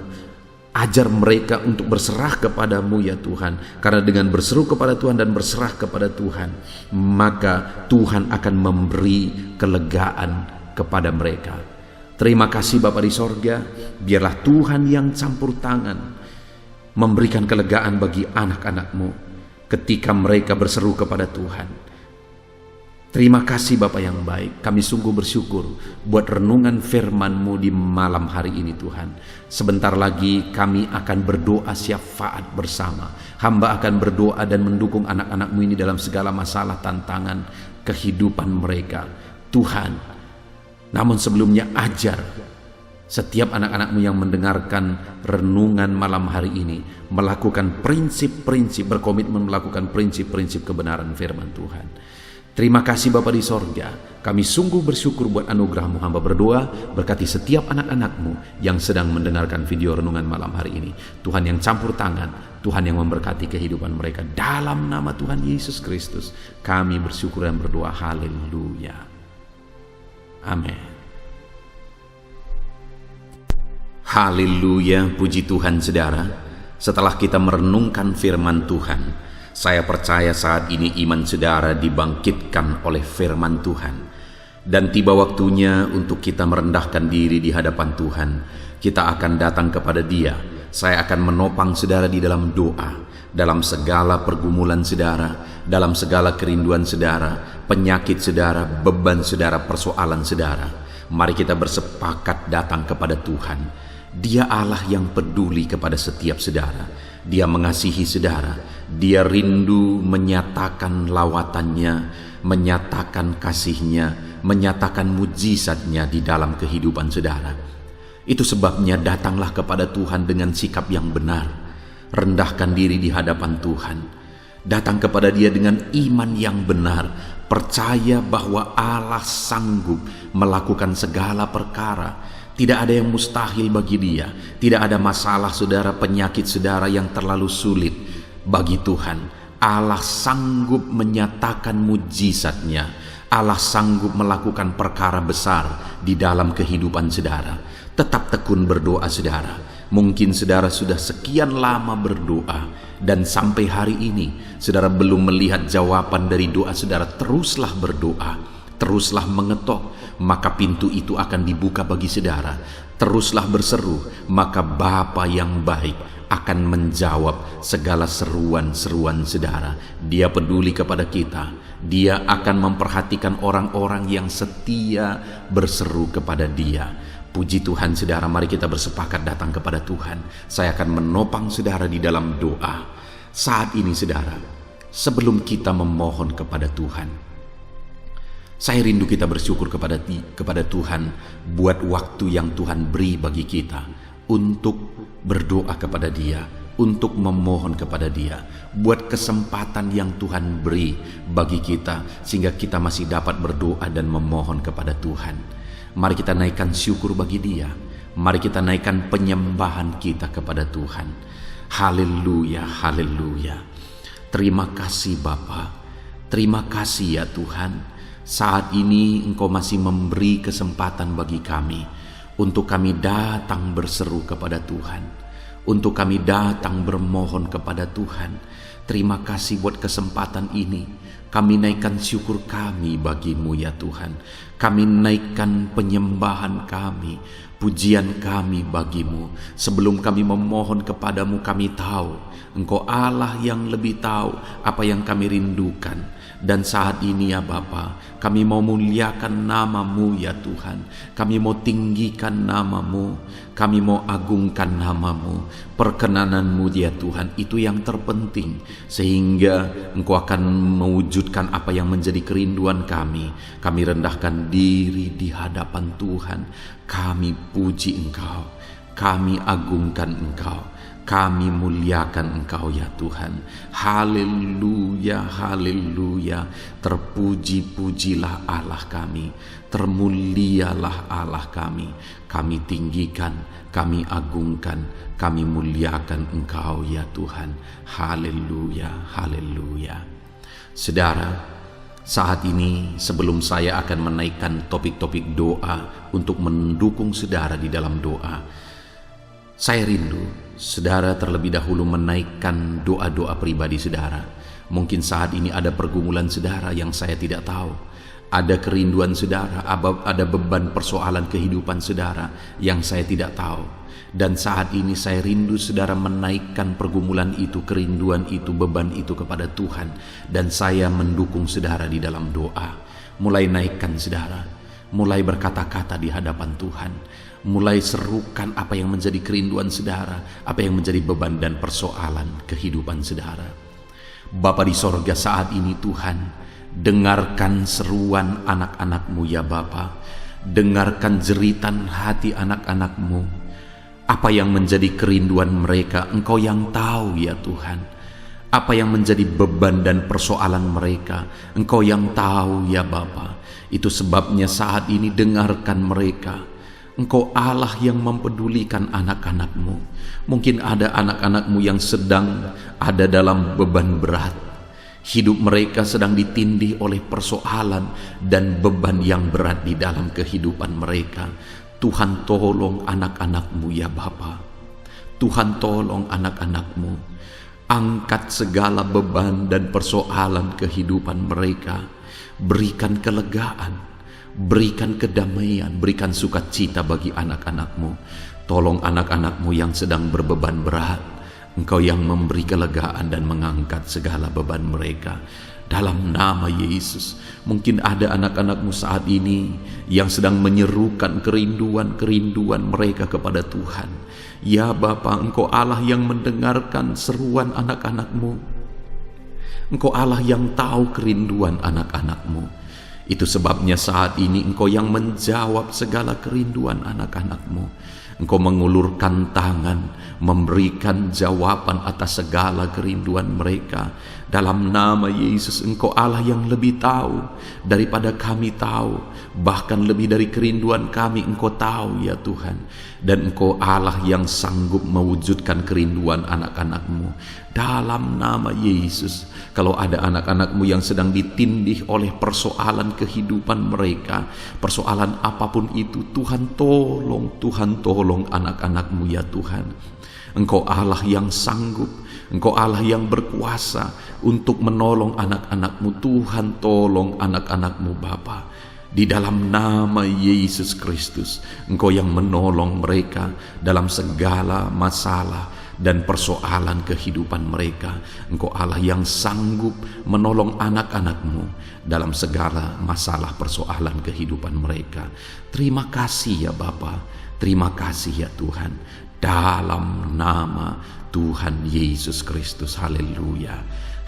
[SPEAKER 1] ajar mereka untuk berserah kepadamu ya Tuhan. Karena dengan berseru kepada Tuhan dan berserah kepada Tuhan, maka Tuhan akan memberi kelegaan kepada mereka. Terima kasih Bapa di sorga, biarlah Tuhan yang campur tangan memberikan kelegaan bagi anak-anak-Mu ketika mereka berseru kepada Tuhan. Terima kasih Bapa yang baik. Kami sungguh bersyukur buat renungan firman-Mu di malam hari ini Tuhan. Sebentar lagi kami akan berdoa syafaat bersama. Hamba akan berdoa dan mendukung anak-anak-Mu ini dalam segala masalah tantangan kehidupan mereka Tuhan. Namun sebelumnya ajar setiap anak-anak-Mu yang mendengarkan renungan malam hari ini melakukan prinsip-prinsip, berkomitmen melakukan prinsip-prinsip kebenaran firman Tuhan. Terima kasih Bapa di sorga, kami sungguh bersyukur buat anugerah-Mu. Hamba berdoa berkati setiap anak-anak-Mu yang sedang mendengarkan video renungan malam hari ini. Tuhan yang campur tangan, Tuhan yang memberkati kehidupan mereka. Dalam nama Tuhan Yesus Kristus kami bersyukur dan berdoa. Haleluya. Amin. Haleluya, puji Tuhan saudara. Setelah kita merenungkan firman Tuhan, saya percaya saat ini iman saudara dibangkitkan oleh firman Tuhan. Dan tiba waktunya untuk kita merendahkan diri di hadapan Tuhan. Kita akan datang kepada Dia Saya akan menopang saudara di dalam doa, dalam segala pergumulan saudara, dalam segala kerinduan saudara, penyakit saudara, beban saudara, persoalan saudara. Mari kita bersepakat datang kepada Tuhan. Dia Allah yang peduli kepada setiap saudara. Dia mengasihi saudara. Dia rindu menyatakan lawatannya, menyatakan kasihnya, menyatakan mujizatnya di dalam kehidupan saudara. Itu sebabnya datanglah kepada Tuhan dengan sikap yang benar. Rendahkan diri di hadapan Tuhan. Datang kepada Dia dengan iman yang benar. Percaya bahwa Allah sanggup melakukan segala perkara. Tidak ada yang mustahil bagi Dia. Tidak ada masalah saudara, penyakit saudara yang terlalu sulit bagi Tuhan. Allah sanggup menyatakan mujizatnya. Allah sanggup melakukan perkara besar di dalam kehidupan saudara. Tetap tekun berdoa saudara. Mungkin saudara sudah sekian lama berdoa dan sampai hari ini saudara belum melihat jawaban dari doa saudara. Teruslah berdoa, teruslah mengetok, maka pintu itu akan dibuka bagi saudara. Teruslah berseru, maka Bapa yang baik akan menjawab segala seruan-seruan saudara. Dia peduli kepada kita. Dia akan memperhatikan orang-orang yang setia berseru kepada Dia. Puji Tuhan saudara, mari kita bersepakat datang kepada Tuhan. Saya akan menopang saudara di dalam doa. Saat ini saudara, sebelum kita memohon kepada Tuhan, saya rindu kita bersyukur kepada Tuhan buat waktu yang Tuhan beri bagi kita untuk berdoa kepada Dia, untuk memohon kepada Dia, buat kesempatan yang Tuhan beri bagi kita sehingga kita masih dapat berdoa dan memohon kepada Tuhan. Mari kita naikkan syukur bagi Dia. Mari kita naikkan penyembahan kita kepada Tuhan. Haleluya, haleluya. Terima kasih Bapa. Terima kasih ya Tuhan. Saat ini Engkau masih memberi kesempatan bagi kami untuk kami datang berseru kepada Tuhan, untuk kami datang bermohon kepada Tuhan. Terima kasih buat kesempatan ini. Kami naikkan syukur kami bagi-Mu ya Tuhan. Kami naikkan penyembahan kami, pujian kami bagi-Mu. Sebelum kami memohon kepadamu, kami tahu Engkau Allah yang lebih tahu apa yang kami rindukan. Dan saat ini ya Bapa, kami mau muliakan nama-Mu ya Tuhan. Kami mau tinggikan nama-Mu, kami mau agungkan nama-Mu. Perkenanan-Mu ya Tuhan, itu yang terpenting, sehingga Engkau akan mewujudkan apa yang menjadi kerinduan kami. Kami rendahkan diri di hadapan Tuhan. Kami puji Engkau, kami agungkan Engkau, kami muliakan Engkau ya Tuhan. Haleluya, haleluya. Terpuji-pujilah Allah kami, termulialah Allah kami. Kami tinggikan, kami agungkan, kami muliakan Engkau ya Tuhan. Haleluya, haleluya. Saudara, saat ini sebelum saya akan menaikkan topik-topik doa untuk mendukung saudara di dalam doa, saya rindu saudara terlebih dahulu menaikkan doa-doa pribadi saudara. Mungkin saat ini ada pergumulan saudara yang saya tidak tahu. Ada kerinduan saudara, ada beban persoalan kehidupan saudara yang saya tidak tahu. Dan saat ini saya rindu saudara menaikkan pergumulan itu, kerinduan itu, beban itu kepada Tuhan. Dan saya mendukung saudara di dalam doa. Mulai naikkan saudara, mulai berkata-kata di hadapan Tuhan. Mulai serukan apa yang menjadi kerinduan saudara, apa yang menjadi beban dan persoalan kehidupan saudara. Bapa di sorga, saat ini Tuhan, dengarkan seruan anak-anak-Mu ya Bapa. Dengarkan jeritan hati anak-anak-Mu. Apa yang menjadi kerinduan mereka, Engkau yang tahu ya Tuhan. Apa yang menjadi beban dan persoalan mereka, Engkau yang tahu ya Bapa. Itu sebabnya saat ini dengarkan mereka. Engkau Allah yang mempedulikan anak-anak-Mu. Mungkin ada anak-anak-Mu yang sedang ada dalam beban berat. Hidup mereka sedang ditindih oleh persoalan dan beban yang berat di dalam kehidupan mereka. Tuhan tolong anak-anak-Mu ya Bapa. Tuhan tolong anak-anak-Mu. Angkat segala beban dan persoalan kehidupan mereka. Berikan kelegaan, berikan kedamaian, berikan sukacita bagi anak-anak-Mu.
[SPEAKER 2] Tolong anak-anak-Mu yang sedang berbeban berat. Engkau yang memberi kelegaan dan mengangkat segala beban mereka. Dalam nama Yesus, mungkin ada anak-anak-Mu saat ini yang sedang menyerukan kerinduan-kerinduan mereka kepada Tuhan. Ya Bapa, Engkau Allah yang mendengarkan seruan anak-anak-Mu. Engkau Allah yang tahu kerinduan anak-anak-Mu. Itu sebabnya saat ini Engkau yang menjawab segala kerinduan anak-anak-Mu. Engkau mengulurkan tangan, memberikan jawaban atas segala kerinduan mereka. Dalam nama Yesus, Engkau Allah yang lebih tahu daripada kami tahu. Bahkan lebih dari kerinduan kami Engkau tahu ya Tuhan. Dan Engkau Allah yang sanggup mewujudkan kerinduan anak-anak-Mu. Dalam nama Yesus, kalau ada anak-anak-Mu yang sedang ditindih oleh persoalan kehidupan mereka, persoalan apapun itu, Tuhan tolong anak-anak-Mu ya Tuhan. Engkau Allah yang sanggup, Engkau Allah yang berkuasa untuk menolong anak-anak-Mu. Tuhan tolong anak-anak-Mu Bapa. Di dalam nama Yesus Kristus, Engkau yang menolong mereka dalam segala masalah dan persoalan kehidupan mereka. Engkau Allah yang sanggup menolong anak-anak-Mu dalam segala masalah persoalan kehidupan mereka. Terima kasih ya Bapa, terima kasih ya Tuhan. Dalam nama Tuhan Yesus Kristus, haleluya,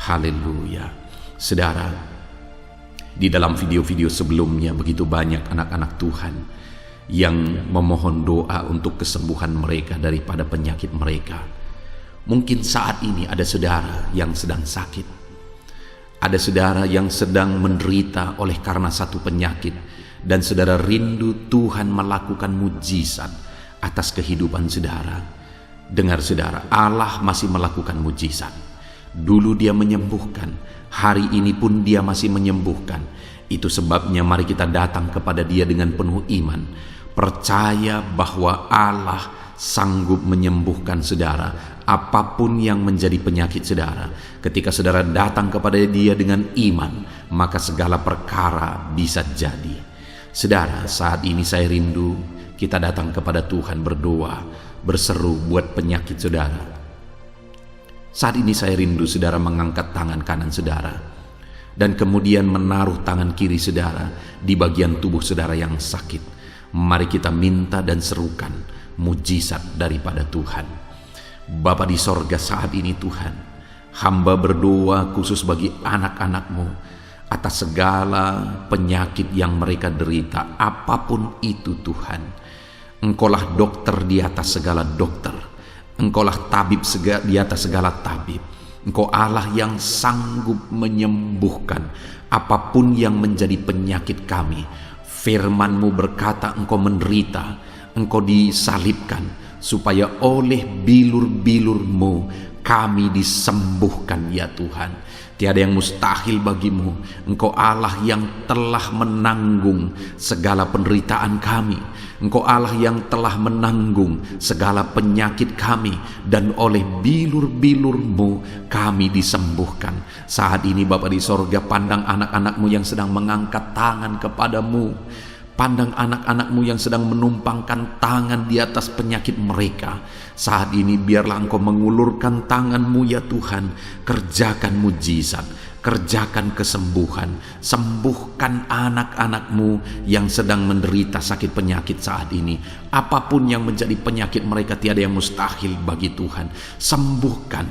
[SPEAKER 2] haleluya. Saudara, di dalam video-video sebelumnya begitu banyak anak-anak Tuhan yang memohon doa untuk kesembuhan mereka daripada penyakit mereka. Mungkin saat ini ada saudara yang sedang sakit, ada saudara yang sedang menderita oleh karena satu penyakit, dan saudara rindu Tuhan melakukan mujizat atas kehidupan saudara. Dengar saudara, Allah masih melakukan mujizat. Dulu Dia menyembuhkan, hari ini pun Dia masih menyembuhkan. Itu sebabnya mari kita datang kepada Dia dengan penuh iman, percaya bahwa Allah sanggup menyembuhkan saudara apapun yang menjadi penyakit saudara. Ketika saudara datang kepada Dia dengan iman, maka segala perkara bisa jadi. Saudara, saat ini saya rindu kita datang kepada Tuhan berdoa, berseru buat penyakit saudara. Saat ini saya rindu saudara mengangkat tangan kanan saudara dan kemudian menaruh tangan kiri saudara di bagian tubuh saudara yang sakit. Mari kita minta dan serukan mujizat daripada Tuhan. Bapa di sorga, saat ini Tuhan, hamba berdoa khusus bagi anak-anak-Mu atas segala penyakit yang mereka derita, apapun itu Tuhan. Engkaulah dokter di atas segala dokter, Engkaulah tabib di atas segala tabib. Engkau Allah yang sanggup menyembuhkan apapun yang menjadi penyakit kami. Firman-Mu berkata Engkau menderita, Engkau disalibkan, supaya oleh bilur-bilur-Mu kami disembuhkan ya Tuhan. Tiada yang mustahil bagimu. Engkau Allah yang telah menanggung segala penderitaan kami. Engkau Allah yang telah menanggung segala penyakit kami, dan oleh bilur-bilur-Mu kami disembuhkan. Saat ini Bapa di sorga, pandang anak-anak-Mu yang sedang mengangkat tangan kepada-Mu. Pandang anak-anak-Mu yang sedang menumpangkan tangan di atas penyakit mereka. Saat ini biarlah Engkau mengulurkan tangan-Mu ya Tuhan. Kerjakan mujizat, kerjakan kesembuhan. Sembuhkan anak-anak-Mu yang sedang menderita sakit penyakit saat ini. Apapun yang menjadi penyakit mereka, tiada yang mustahil bagi Tuhan. Sembuhkan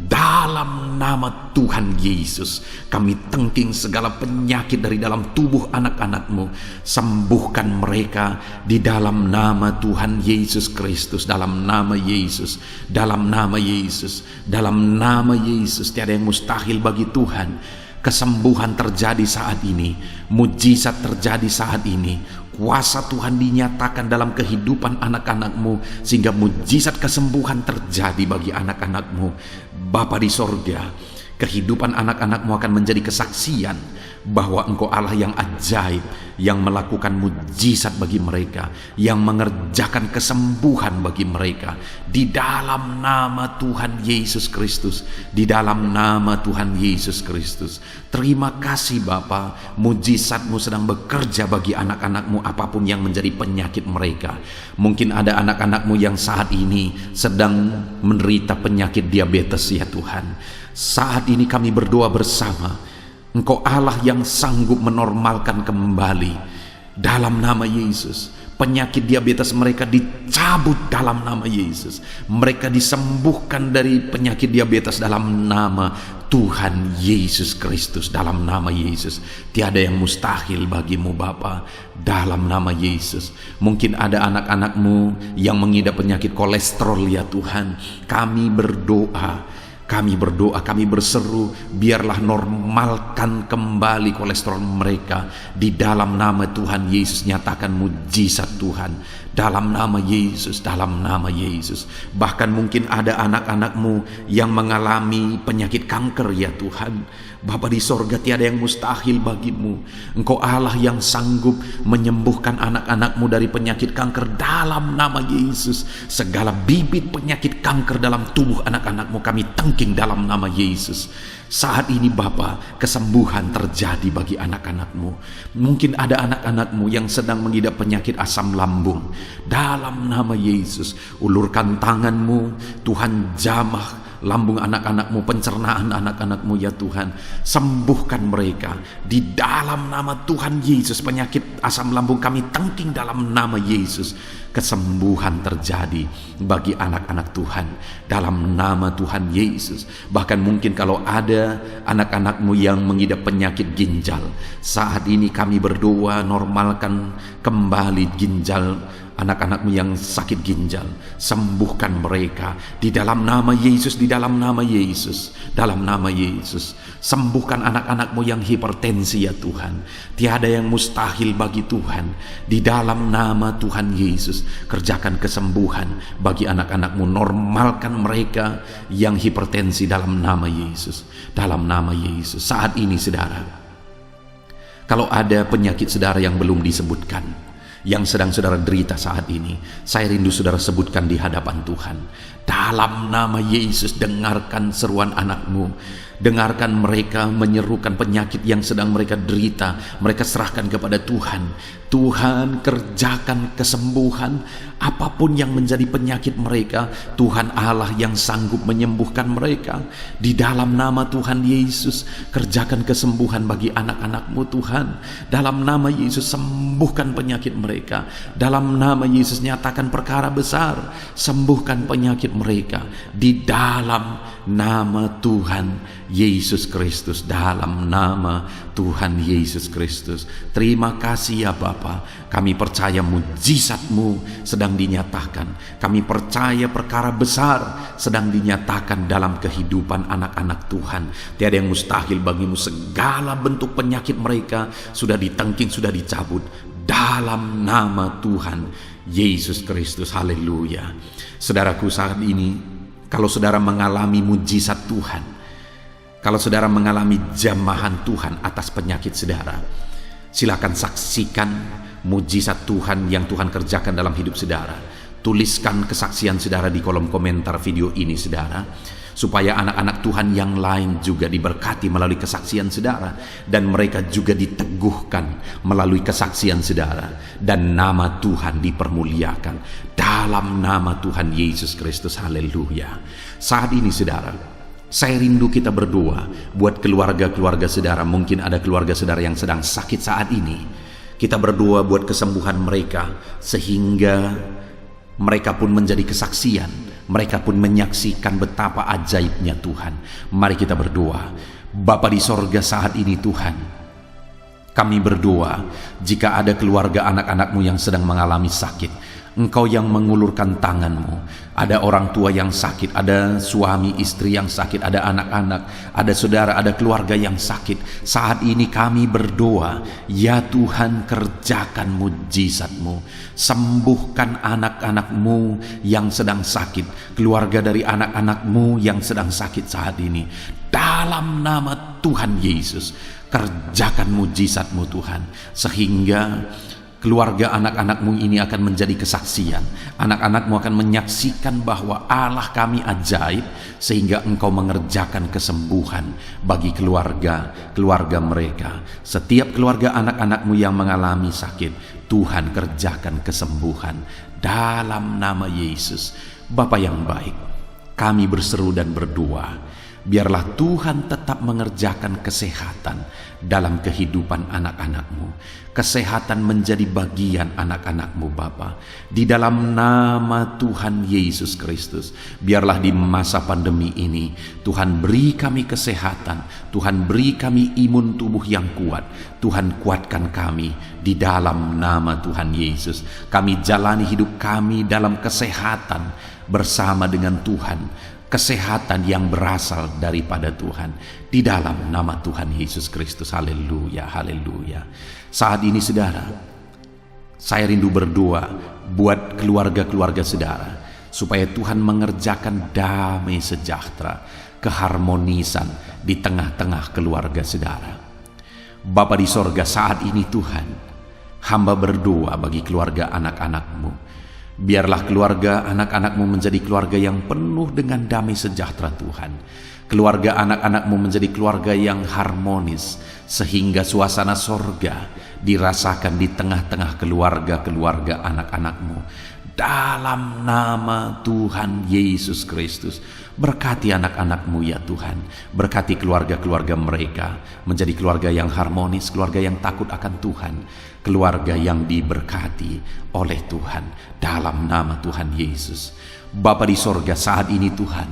[SPEAKER 2] dalam nama Tuhan Yesus. Kami tengking segala penyakit dari dalam tubuh anak-anak-Mu. Sembuhkan mereka di dalam nama Tuhan Yesus Kristus. Dalam nama Yesus, dalam nama Yesus, dalam nama Yesus. Tiada yang mustahil bagi Tuhan. Kesembuhan terjadi saat ini, mujizat terjadi saat ini. Kuasa Tuhan dinyatakan dalam kehidupan anak-anak-Mu, sehingga mujizat kesembuhan terjadi bagi anak-anak-Mu. Bapa di sorga, kehidupan anak-anak-Mu akan menjadi kesaksian bahwa Engkau Allah yang ajaib, yang melakukan mujizat bagi mereka, yang mengerjakan kesembuhan bagi mereka. Di dalam nama Tuhan Yesus Kristus, di dalam nama Tuhan Yesus Kristus. Terima kasih Bapa, mujizat-Mu sedang bekerja bagi anak-anak-Mu apapun yang menjadi penyakit mereka. Mungkin ada anak-anak-Mu yang saat ini sedang menderita penyakit diabetes ya Tuhan. Saat ini kami berdoa bersama, Engkau Allah yang sanggup menormalkan kembali. Dalam nama Yesus, penyakit diabetes mereka dicabut dalam nama Yesus. Mereka disembuhkan dari penyakit diabetes dalam nama Tuhan Yesus Kristus. Dalam nama Yesus, tiada yang mustahil bagimu Bapa. Dalam nama Yesus, mungkin ada anak-anak-Mu yang mengidap penyakit kolesterol ya Tuhan. Kami berdoa, kami berseru, biarlah normalkan kembali kolesterol mereka. Di dalam nama Tuhan Yesus, nyatakan mujizat Tuhan. Dalam nama Yesus, dalam nama Yesus. Bahkan mungkin ada anak-anak-Mu yang mengalami penyakit kanker ya Tuhan. Bapa di sorga, tiada yang mustahil bagimu. Engkau Allah yang sanggup menyembuhkan anak-anak-Mu dari penyakit kanker dalam nama Yesus. Segala bibit penyakit kanker dalam tubuh anak-anak-Mu kami tangking dalam nama Yesus. Saat ini Bapa, kesembuhan terjadi bagi anak-anak-Mu. Mungkin ada anak-anak-Mu yang sedang mengidap penyakit asam lambung. Dalam nama Yesus, ulurkan tangan-Mu, Tuhan jamah lambung anak-anak-Mu, pencernaan anak-anak-Mu ya Tuhan. Sembuhkan mereka di dalam nama Tuhan Yesus. Penyakit asam lambung kami tangking dalam nama Yesus. Kesembuhan terjadi bagi anak-anak Tuhan dalam nama Tuhan Yesus. Bahkan mungkin kalau ada anak-anak-Mu yang mengidap penyakit ginjal, saat ini kami berdoa, normalkan kembali ginjal anak-anak-Mu yang sakit ginjal. Sembuhkan mereka di dalam nama Yesus, di dalam nama Yesus, dalam nama Yesus. Sembuhkan anak-anak-Mu yang hipertensi ya Tuhan. Tiada yang mustahil bagi Tuhan. Di dalam nama Tuhan Yesus, kerjakan kesembuhan bagi anak-anak-Mu. Normalkan mereka yang hipertensi dalam nama Yesus, dalam nama Yesus. Saat ini saudara, kalau ada penyakit saudara yang belum disebutkan, yang sedang saudara derita saat ini, saya rindu saudara sebutkan di hadapan Tuhan. Dalam nama Yesus, dengarkan seruan anak-Mu. Dengarkan mereka menyerukan penyakit yang sedang mereka derita. Mereka serahkan kepada Tuhan. Tuhan, kerjakan kesembuhan apapun yang menjadi penyakit mereka. Tuhan Allah yang sanggup menyembuhkan mereka. Di dalam nama Tuhan Yesus, kerjakan kesembuhan bagi anak-anak-Mu Tuhan. Dalam nama Yesus, sembuhkan penyakit mereka. Dalam nama Yesus, nyatakan perkara besar. Sembuhkan penyakit mereka. Di dalam nama Tuhan Yesus Kristus, dalam nama Tuhan Yesus Kristus. Terima kasih ya Bapa. Kami percaya mujizat-Mu sedang dinyatakan. Kami percaya perkara besar sedang dinyatakan dalam kehidupan anak-anak Tuhan. Tiada yang mustahil bagimu. Segala bentuk penyakit mereka sudah ditangking, sudah dicabut dalam nama Tuhan Yesus Kristus. Haleluya. Saudaraku, saat ini kalau saudara mengalami mujizat Tuhan, kalau saudara mengalami jamahan Tuhan atas penyakit saudara, silakan saksikan mujizat Tuhan yang Tuhan kerjakan dalam hidup saudara. Tuliskan kesaksian saudara di kolom komentar video ini saudara, supaya anak-anak Tuhan yang lain juga diberkati melalui kesaksian saudara, dan mereka juga diteguhkan melalui kesaksian saudara, dan nama Tuhan dipermuliakan dalam nama Tuhan Yesus Kristus. Haleluya. Saat ini saudara, saya rindu kita berdoa buat keluarga-keluarga saudara. Mungkin ada keluarga saudara yang sedang sakit saat ini. Kita berdoa buat kesembuhan mereka, sehingga mereka pun menjadi kesaksian. Mereka pun menyaksikan betapa ajaibnya Tuhan. Mari kita berdoa. Bapa di sorga, saat ini Tuhan, kami berdoa jika ada keluarga anak-anak-Mu yang sedang mengalami sakit, Engkau yang mengulurkan tangan-Mu. Ada orang tua yang sakit, ada suami istri yang sakit, ada anak-anak, ada saudara, ada keluarga yang sakit. Saat ini kami berdoa, ya Tuhan, kerjakan mujizat-Mu. Sembuhkan anak-anak-Mu yang sedang sakit, keluarga dari anak-anak-Mu yang sedang sakit saat ini. Dalam nama Tuhan Yesus, Kerjakan mujizat-Mu Tuhan, sehingga keluarga anak-anak-Mu ini akan menjadi kesaksian. Anak-anak-Mu akan menyaksikan bahwa Allah kami ajaib, sehingga Engkau mengerjakan kesembuhan bagi keluarga mereka. Setiap keluarga anak-anak-Mu yang mengalami sakit, Tuhan kerjakan kesembuhan dalam nama Yesus. Bapa yang baik, kami berseru dan berdoa, biarlah Tuhan tetap mengerjakan kesehatan dalam kehidupan anak-anak-Mu. Kesehatan menjadi bagian anak-anak-Mu Bapa. Di dalam nama Tuhan Yesus Kristus, biarlah di masa pandemi ini Tuhan beri kami kesehatan, Tuhan beri kami imun tubuh yang kuat, Tuhan kuatkan kami di dalam nama Tuhan Yesus. Kami jalani hidup kami dalam kesehatan bersama dengan Tuhan, kesehatan yang berasal daripada Tuhan, di dalam nama Tuhan Yesus Kristus. Haleluya, haleluya. Saat ini saudara, saya rindu berdoa buat keluarga-keluarga saudara, supaya Tuhan mengerjakan damai sejahtera, keharmonisan di tengah-tengah keluarga saudara. Bapa di sorga, saat ini Tuhan, hamba berdoa bagi keluarga anak-anak-Mu. Biarlah keluarga anak-anak-Mu menjadi keluarga yang penuh dengan damai sejahtera Tuhan. Keluarga anak-anak-Mu menjadi keluarga yang harmonis, sehingga suasana sorga dirasakan di tengah-tengah keluarga-keluarga anak-anak-Mu. Dalam nama Tuhan Yesus Kristus, berkati anak-anak-Mu ya Tuhan. Berkati keluarga-keluarga mereka menjadi keluarga yang harmonis, keluarga yang takut akan Tuhan, keluarga yang diberkati oleh Tuhan, dalam nama Tuhan Yesus. Bapa di sorga, saat ini Tuhan,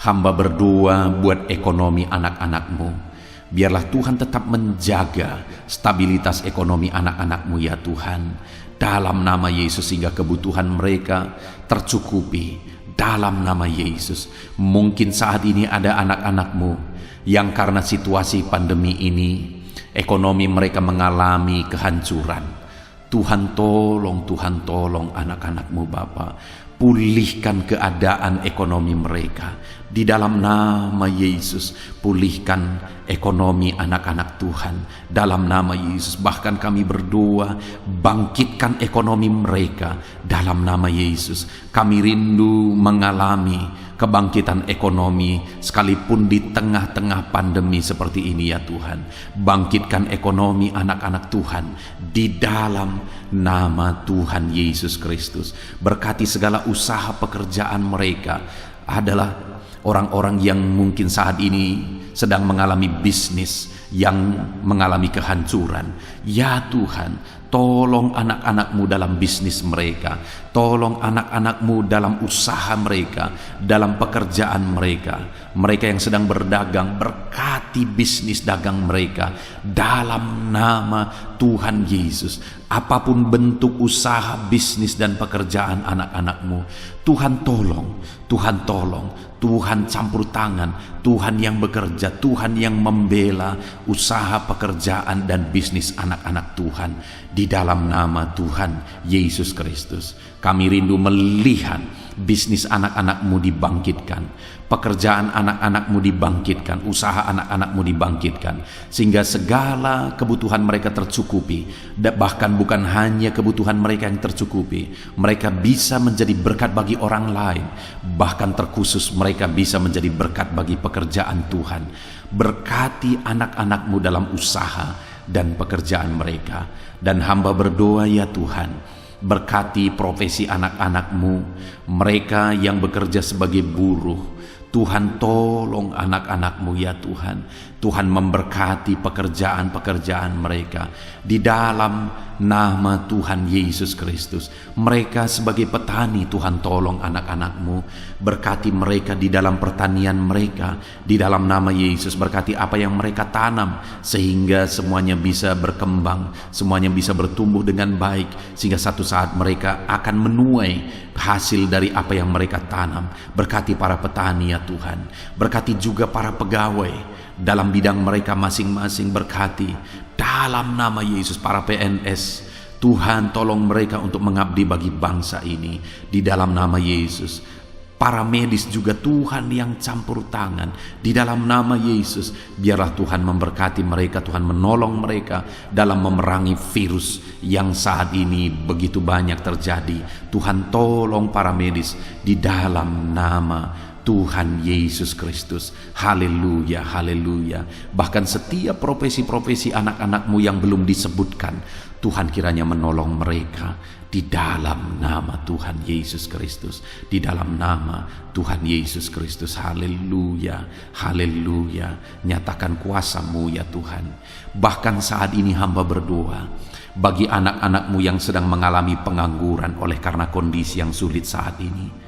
[SPEAKER 2] hamba berdoa buat ekonomi anak-anak-Mu. Biarlah Tuhan tetap menjaga stabilitas ekonomi anak-anak-Mu ya Tuhan, dalam nama Yesus, sehingga kebutuhan mereka tercukupi dalam nama Yesus. Mungkin saat ini ada anak-anak-Mu yang karena situasi pandemi ini ekonomi mereka mengalami kehancuran. Tuhan tolong anak-anak-Mu Bapa. Pulihkan keadaan ekonomi mereka di dalam nama Yesus. Pulihkan ekonomi anak-anak Tuhan dalam nama Yesus. Bahkan kami berdoa, bangkitkan ekonomi mereka dalam nama Yesus. Kami rindu mengalami kebangkitan ekonomi sekalipun di tengah-tengah pandemi seperti ini ya Tuhan. Bangkitkan ekonomi anak-anak Tuhan di dalam nama Tuhan Yesus Kristus. Berkati segala usaha pekerjaan mereka. Adalah orang-orang yang mungkin saat ini sedang mengalami bisnis yang mengalami kehancuran. Ya Tuhan, tolong anak-anak-Mu dalam bisnis mereka. Tolong anak-anak-Mu dalam usaha mereka, dalam pekerjaan mereka. Mereka yang sedang berdagang, berkati bisnis dagang mereka dalam nama Tuhan Yesus. Apapun bentuk usaha, bisnis dan pekerjaan anak-anak-Mu, Tuhan tolong, Tuhan tolong, Tuhan campur tangan, Tuhan yang bekerja, Tuhan yang membela usaha, pekerjaan dan bisnis anak-anak Tuhan di dalam nama Tuhan Yesus Kristus. Kami rindu melihat bisnis anak-anak-Mu dibangkitkan, pekerjaan anak-anak-Mu dibangkitkan, usaha anak-anak-Mu dibangkitkan, sehingga segala kebutuhan mereka tercukupi. Bahkan bukan hanya kebutuhan mereka yang tercukupi, mereka bisa menjadi berkat bagi orang lain. Bahkan terkhusus mereka bisa menjadi berkat bagi pekerjaan Tuhan. Berkati anak-anak-Mu dalam usaha dan pekerjaan mereka. Dan hamba berdoa ya Tuhan, berkati profesi anak-anak-Mu, mereka yang bekerja sebagai buruh. Tuhan tolong anak-anak-Mu ya Tuhan. Tuhan memberkati pekerjaan-pekerjaan mereka di dalam nama Tuhan Yesus Kristus. Mereka sebagai petani, Tuhan tolong anak-anak-Mu. Berkati mereka di dalam pertanian mereka di dalam nama Yesus. Berkati apa yang mereka tanam sehingga semuanya bisa berkembang, semuanya bisa bertumbuh dengan baik, sehingga satu saat mereka akan menuai hasil dari apa yang mereka tanam. Berkati para petani ya Tuhan. Berkati juga para pegawai dalam bidang mereka masing-masing. Berkati dalam nama Yesus para PNS. Tuhan tolong mereka untuk mengabdi bagi bangsa ini di dalam nama Yesus. para medis juga Tuhan yang campur tangan. Di dalam nama Yesus, biarlah Tuhan memberkati mereka, Tuhan menolong mereka dalam memerangi virus yang saat ini begitu banyak terjadi. Tuhan tolong para medis di dalam nama Tuhan Yesus Kristus. Haleluya, haleluya. Bahkan setiap profesi-profesi anak-anakmu yang belum disebutkan, Tuhan kiranya menolong mereka di dalam nama Tuhan Yesus Kristus. Di dalam nama Tuhan Yesus Kristus. Haleluya, haleluya. Nyatakan kuasa-Mu ya Tuhan. Bahkan saat ini hamba berdoa bagi anak-anakmu yang sedang mengalami pengangguran oleh karena kondisi yang sulit saat ini.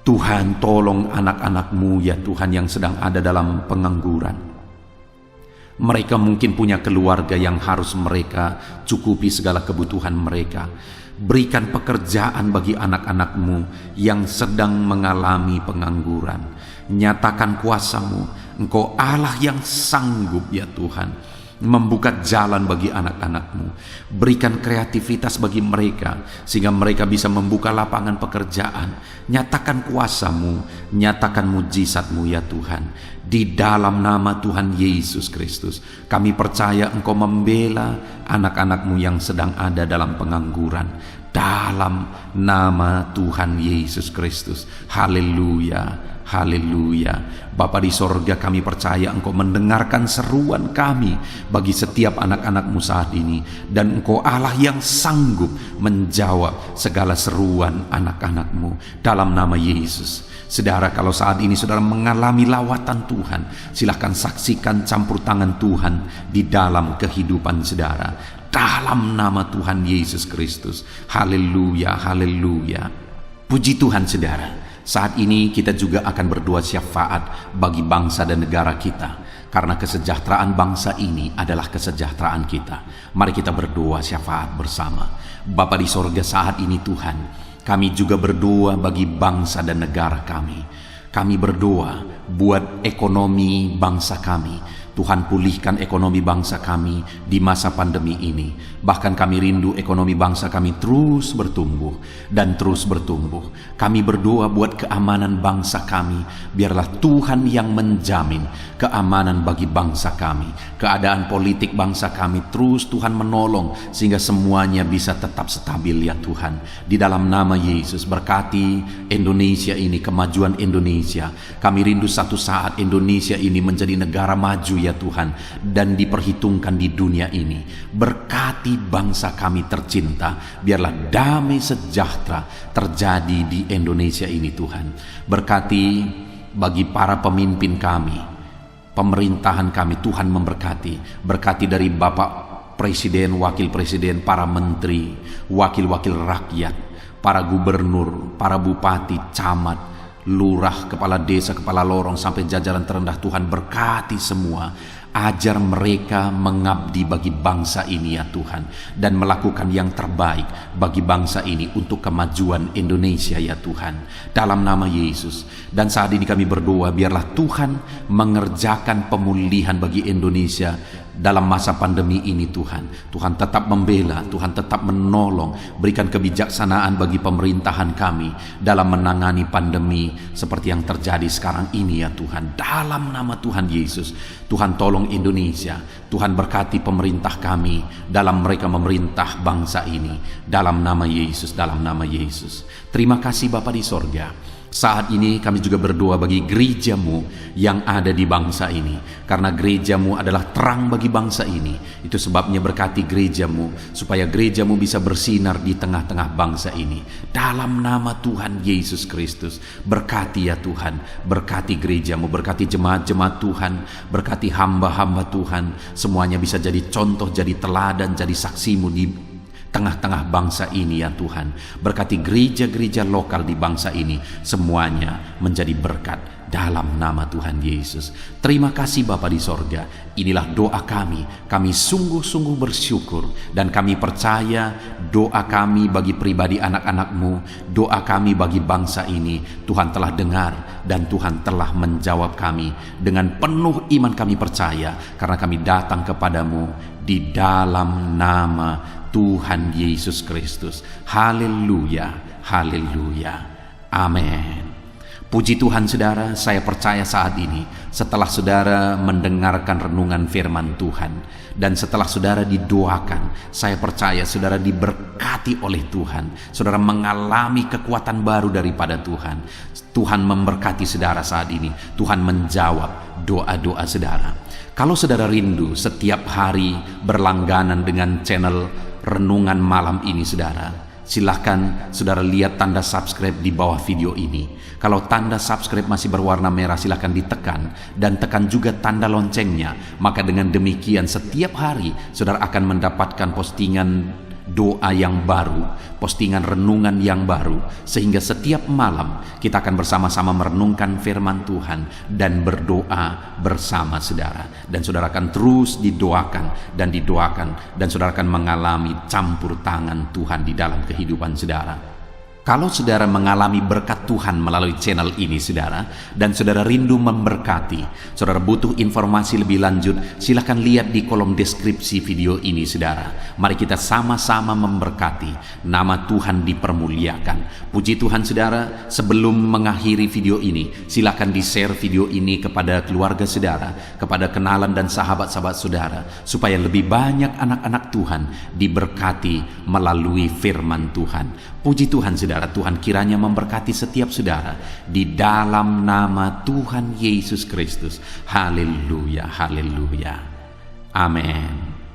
[SPEAKER 2] Tuhan tolong anak-anakmu ya Tuhan yang sedang ada dalam pengangguran. Mereka mungkin punya keluarga yang harus mereka cukupi segala kebutuhan mereka. Berikan pekerjaan bagi anak-anakmu yang sedang mengalami pengangguran. Nyatakan kuasa-Mu. Engkau Allah yang sanggup ya Tuhan membuka jalan bagi anak-anakmu. Berikan kreativitas bagi mereka sehingga mereka bisa membuka lapangan pekerjaan. Nyatakan kuasa-Mu, nyatakan mujizat-Mu ya Tuhan. Di dalam nama Tuhan Yesus Kristus, kami percaya Engkau membela anak-anakmu yang sedang ada dalam pengangguran. Dalam nama Tuhan Yesus Kristus. Haleluya. Haleluya. Bapa di sorga, kami percaya Engkau mendengarkan seruan kami bagi setiap anak-anakmu saat ini. Dan Engkau Allah yang sanggup menjawab segala seruan anak-anakmu dalam nama Yesus. Saudara, kalau saat ini saudara mengalami lawatan Tuhan, silahkan saksikan campur tangan Tuhan di dalam kehidupan saudara. Dalam nama Tuhan Yesus Kristus. Haleluya, haleluya. Puji Tuhan saudara. Saat ini kita juga akan berdoa syafaat bagi bangsa dan negara kita. Karena kesejahteraan bangsa ini adalah kesejahteraan kita. Mari kita berdoa syafaat bersama. Bapa di sorga, saat ini Tuhan, kami juga berdoa bagi bangsa dan negara kami. Kami berdoa buat ekonomi bangsa kami. Tuhan pulihkan ekonomi bangsa kami di masa pandemi ini. Bahkan kami rindu ekonomi bangsa kami terus bertumbuh dan terus bertumbuh. Kami berdoa buat keamanan bangsa kami. Biarlah Tuhan yang menjamin keamanan bagi bangsa kami. Keadaan politik bangsa kami terus Tuhan menolong sehingga semuanya bisa tetap stabil ya Tuhan. Di dalam nama Yesus, berkati Indonesia ini, kemajuan Indonesia. Kami rindu satu saat Indonesia ini menjadi negara maju ya Tuhan, dan diperhitungkan di dunia ini. Berkati bangsa kami tercinta, biarlah damai sejahtera terjadi di Indonesia ini Tuhan. Berkati bagi para pemimpin kami, pemerintahan kami, Tuhan memberkati. Berkati dari Bapak Presiden, Wakil Presiden, para menteri, wakil-wakil rakyat, para gubernur, para bupati, camat, lurah, kepala desa, kepala lorong, sampai jajaran terendah. Tuhan berkati semua. Ajar mereka mengabdi bagi bangsa ini ya Tuhan, dan melakukan yang terbaik bagi bangsa ini untuk kemajuan Indonesia ya Tuhan, dalam nama Yesus. Dan saat ini kami berdoa, biarlah Tuhan mengerjakan pemulihan bagi Indonesia dalam masa pandemi ini Tuhan. Tuhan tetap membela, Tuhan tetap menolong. Berikan kebijaksanaan bagi pemerintahan kami dalam menangani pandemi seperti yang terjadi sekarang ini ya Tuhan. Dalam nama Tuhan Yesus, Tuhan tolong Indonesia. Tuhan berkati pemerintah kami dalam mereka memerintah bangsa ini. Dalam nama Yesus, dalam nama Yesus. Terima kasih Bapa di sorga. Saat ini kami juga berdoa bagi gereja-Mu yang ada di bangsa ini. Karena gereja-Mu adalah terang bagi bangsa ini. Itu sebabnya berkati gereja-Mu, supaya gereja-Mu bisa bersinar di tengah-tengah bangsa ini. Dalam nama Tuhan Yesus Kristus, berkati ya Tuhan. Berkati gereja-Mu, berkati jemaat-jemaat Tuhan, berkati hamba-hamba Tuhan. Semuanya bisa jadi contoh, jadi teladan, jadi saksi-Mu di tengah-tengah bangsa ini ya Tuhan. Berkati gereja-gereja lokal di bangsa ini, semuanya menjadi berkat dalam nama Tuhan Yesus. Terima kasih Bapa di sorga. Inilah doa kami. Kami sungguh-sungguh bersyukur, dan kami percaya doa kami bagi pribadi anak-anak-Mu, doa kami bagi bangsa ini, Tuhan telah dengar dan Tuhan telah menjawab kami. Dengan penuh iman kami percaya, karena kami datang kepadamu di dalam nama Tuhan Yesus Kristus. Haleluya, haleluya, amin.
[SPEAKER 1] Puji Tuhan saudara, saya percaya saat ini setelah saudara mendengarkan renungan firman Tuhan dan setelah saudara didoakan, saya percaya saudara diberkati oleh Tuhan. Saudara mengalami kekuatan baru daripada Tuhan. Tuhan memberkati saudara saat ini. Tuhan menjawab doa-doa saudara. Kalau saudara rindu setiap hari berlangganan dengan channel Renungan Malam ini saudara, silahkan saudara lihat tanda subscribe di bawah video ini. Kalau tanda subscribe masih berwarna merah, silahkan ditekan dan tekan juga tanda loncengnya. Maka dengan demikian setiap hari saudara akan mendapatkan postingan doa yang baru, postingan renungan yang baru, sehingga setiap malam kita akan bersama-sama merenungkan firman Tuhan dan berdoa bersama saudara. Dan saudara akan terus didoakan dan saudara akan mengalami campur tangan Tuhan di dalam kehidupan saudara. Kalau saudara mengalami berkat Tuhan melalui channel ini saudara, dan saudara rindu memberkati, saudara butuh informasi lebih lanjut, silakan lihat di kolom deskripsi video ini saudara. Mari kita sama-sama memberkati, nama Tuhan dipermuliakan. Puji Tuhan saudara, sebelum mengakhiri video ini, silakan di-share video ini kepada keluarga saudara, kepada kenalan dan sahabat-sahabat saudara, supaya lebih banyak anak-anak Tuhan diberkati melalui firman Tuhan. Puji Tuhan saudara, Tuhan kiranya memberkati setiap saudara di dalam nama Tuhan Yesus Kristus. Haleluya, haleluya. Amin.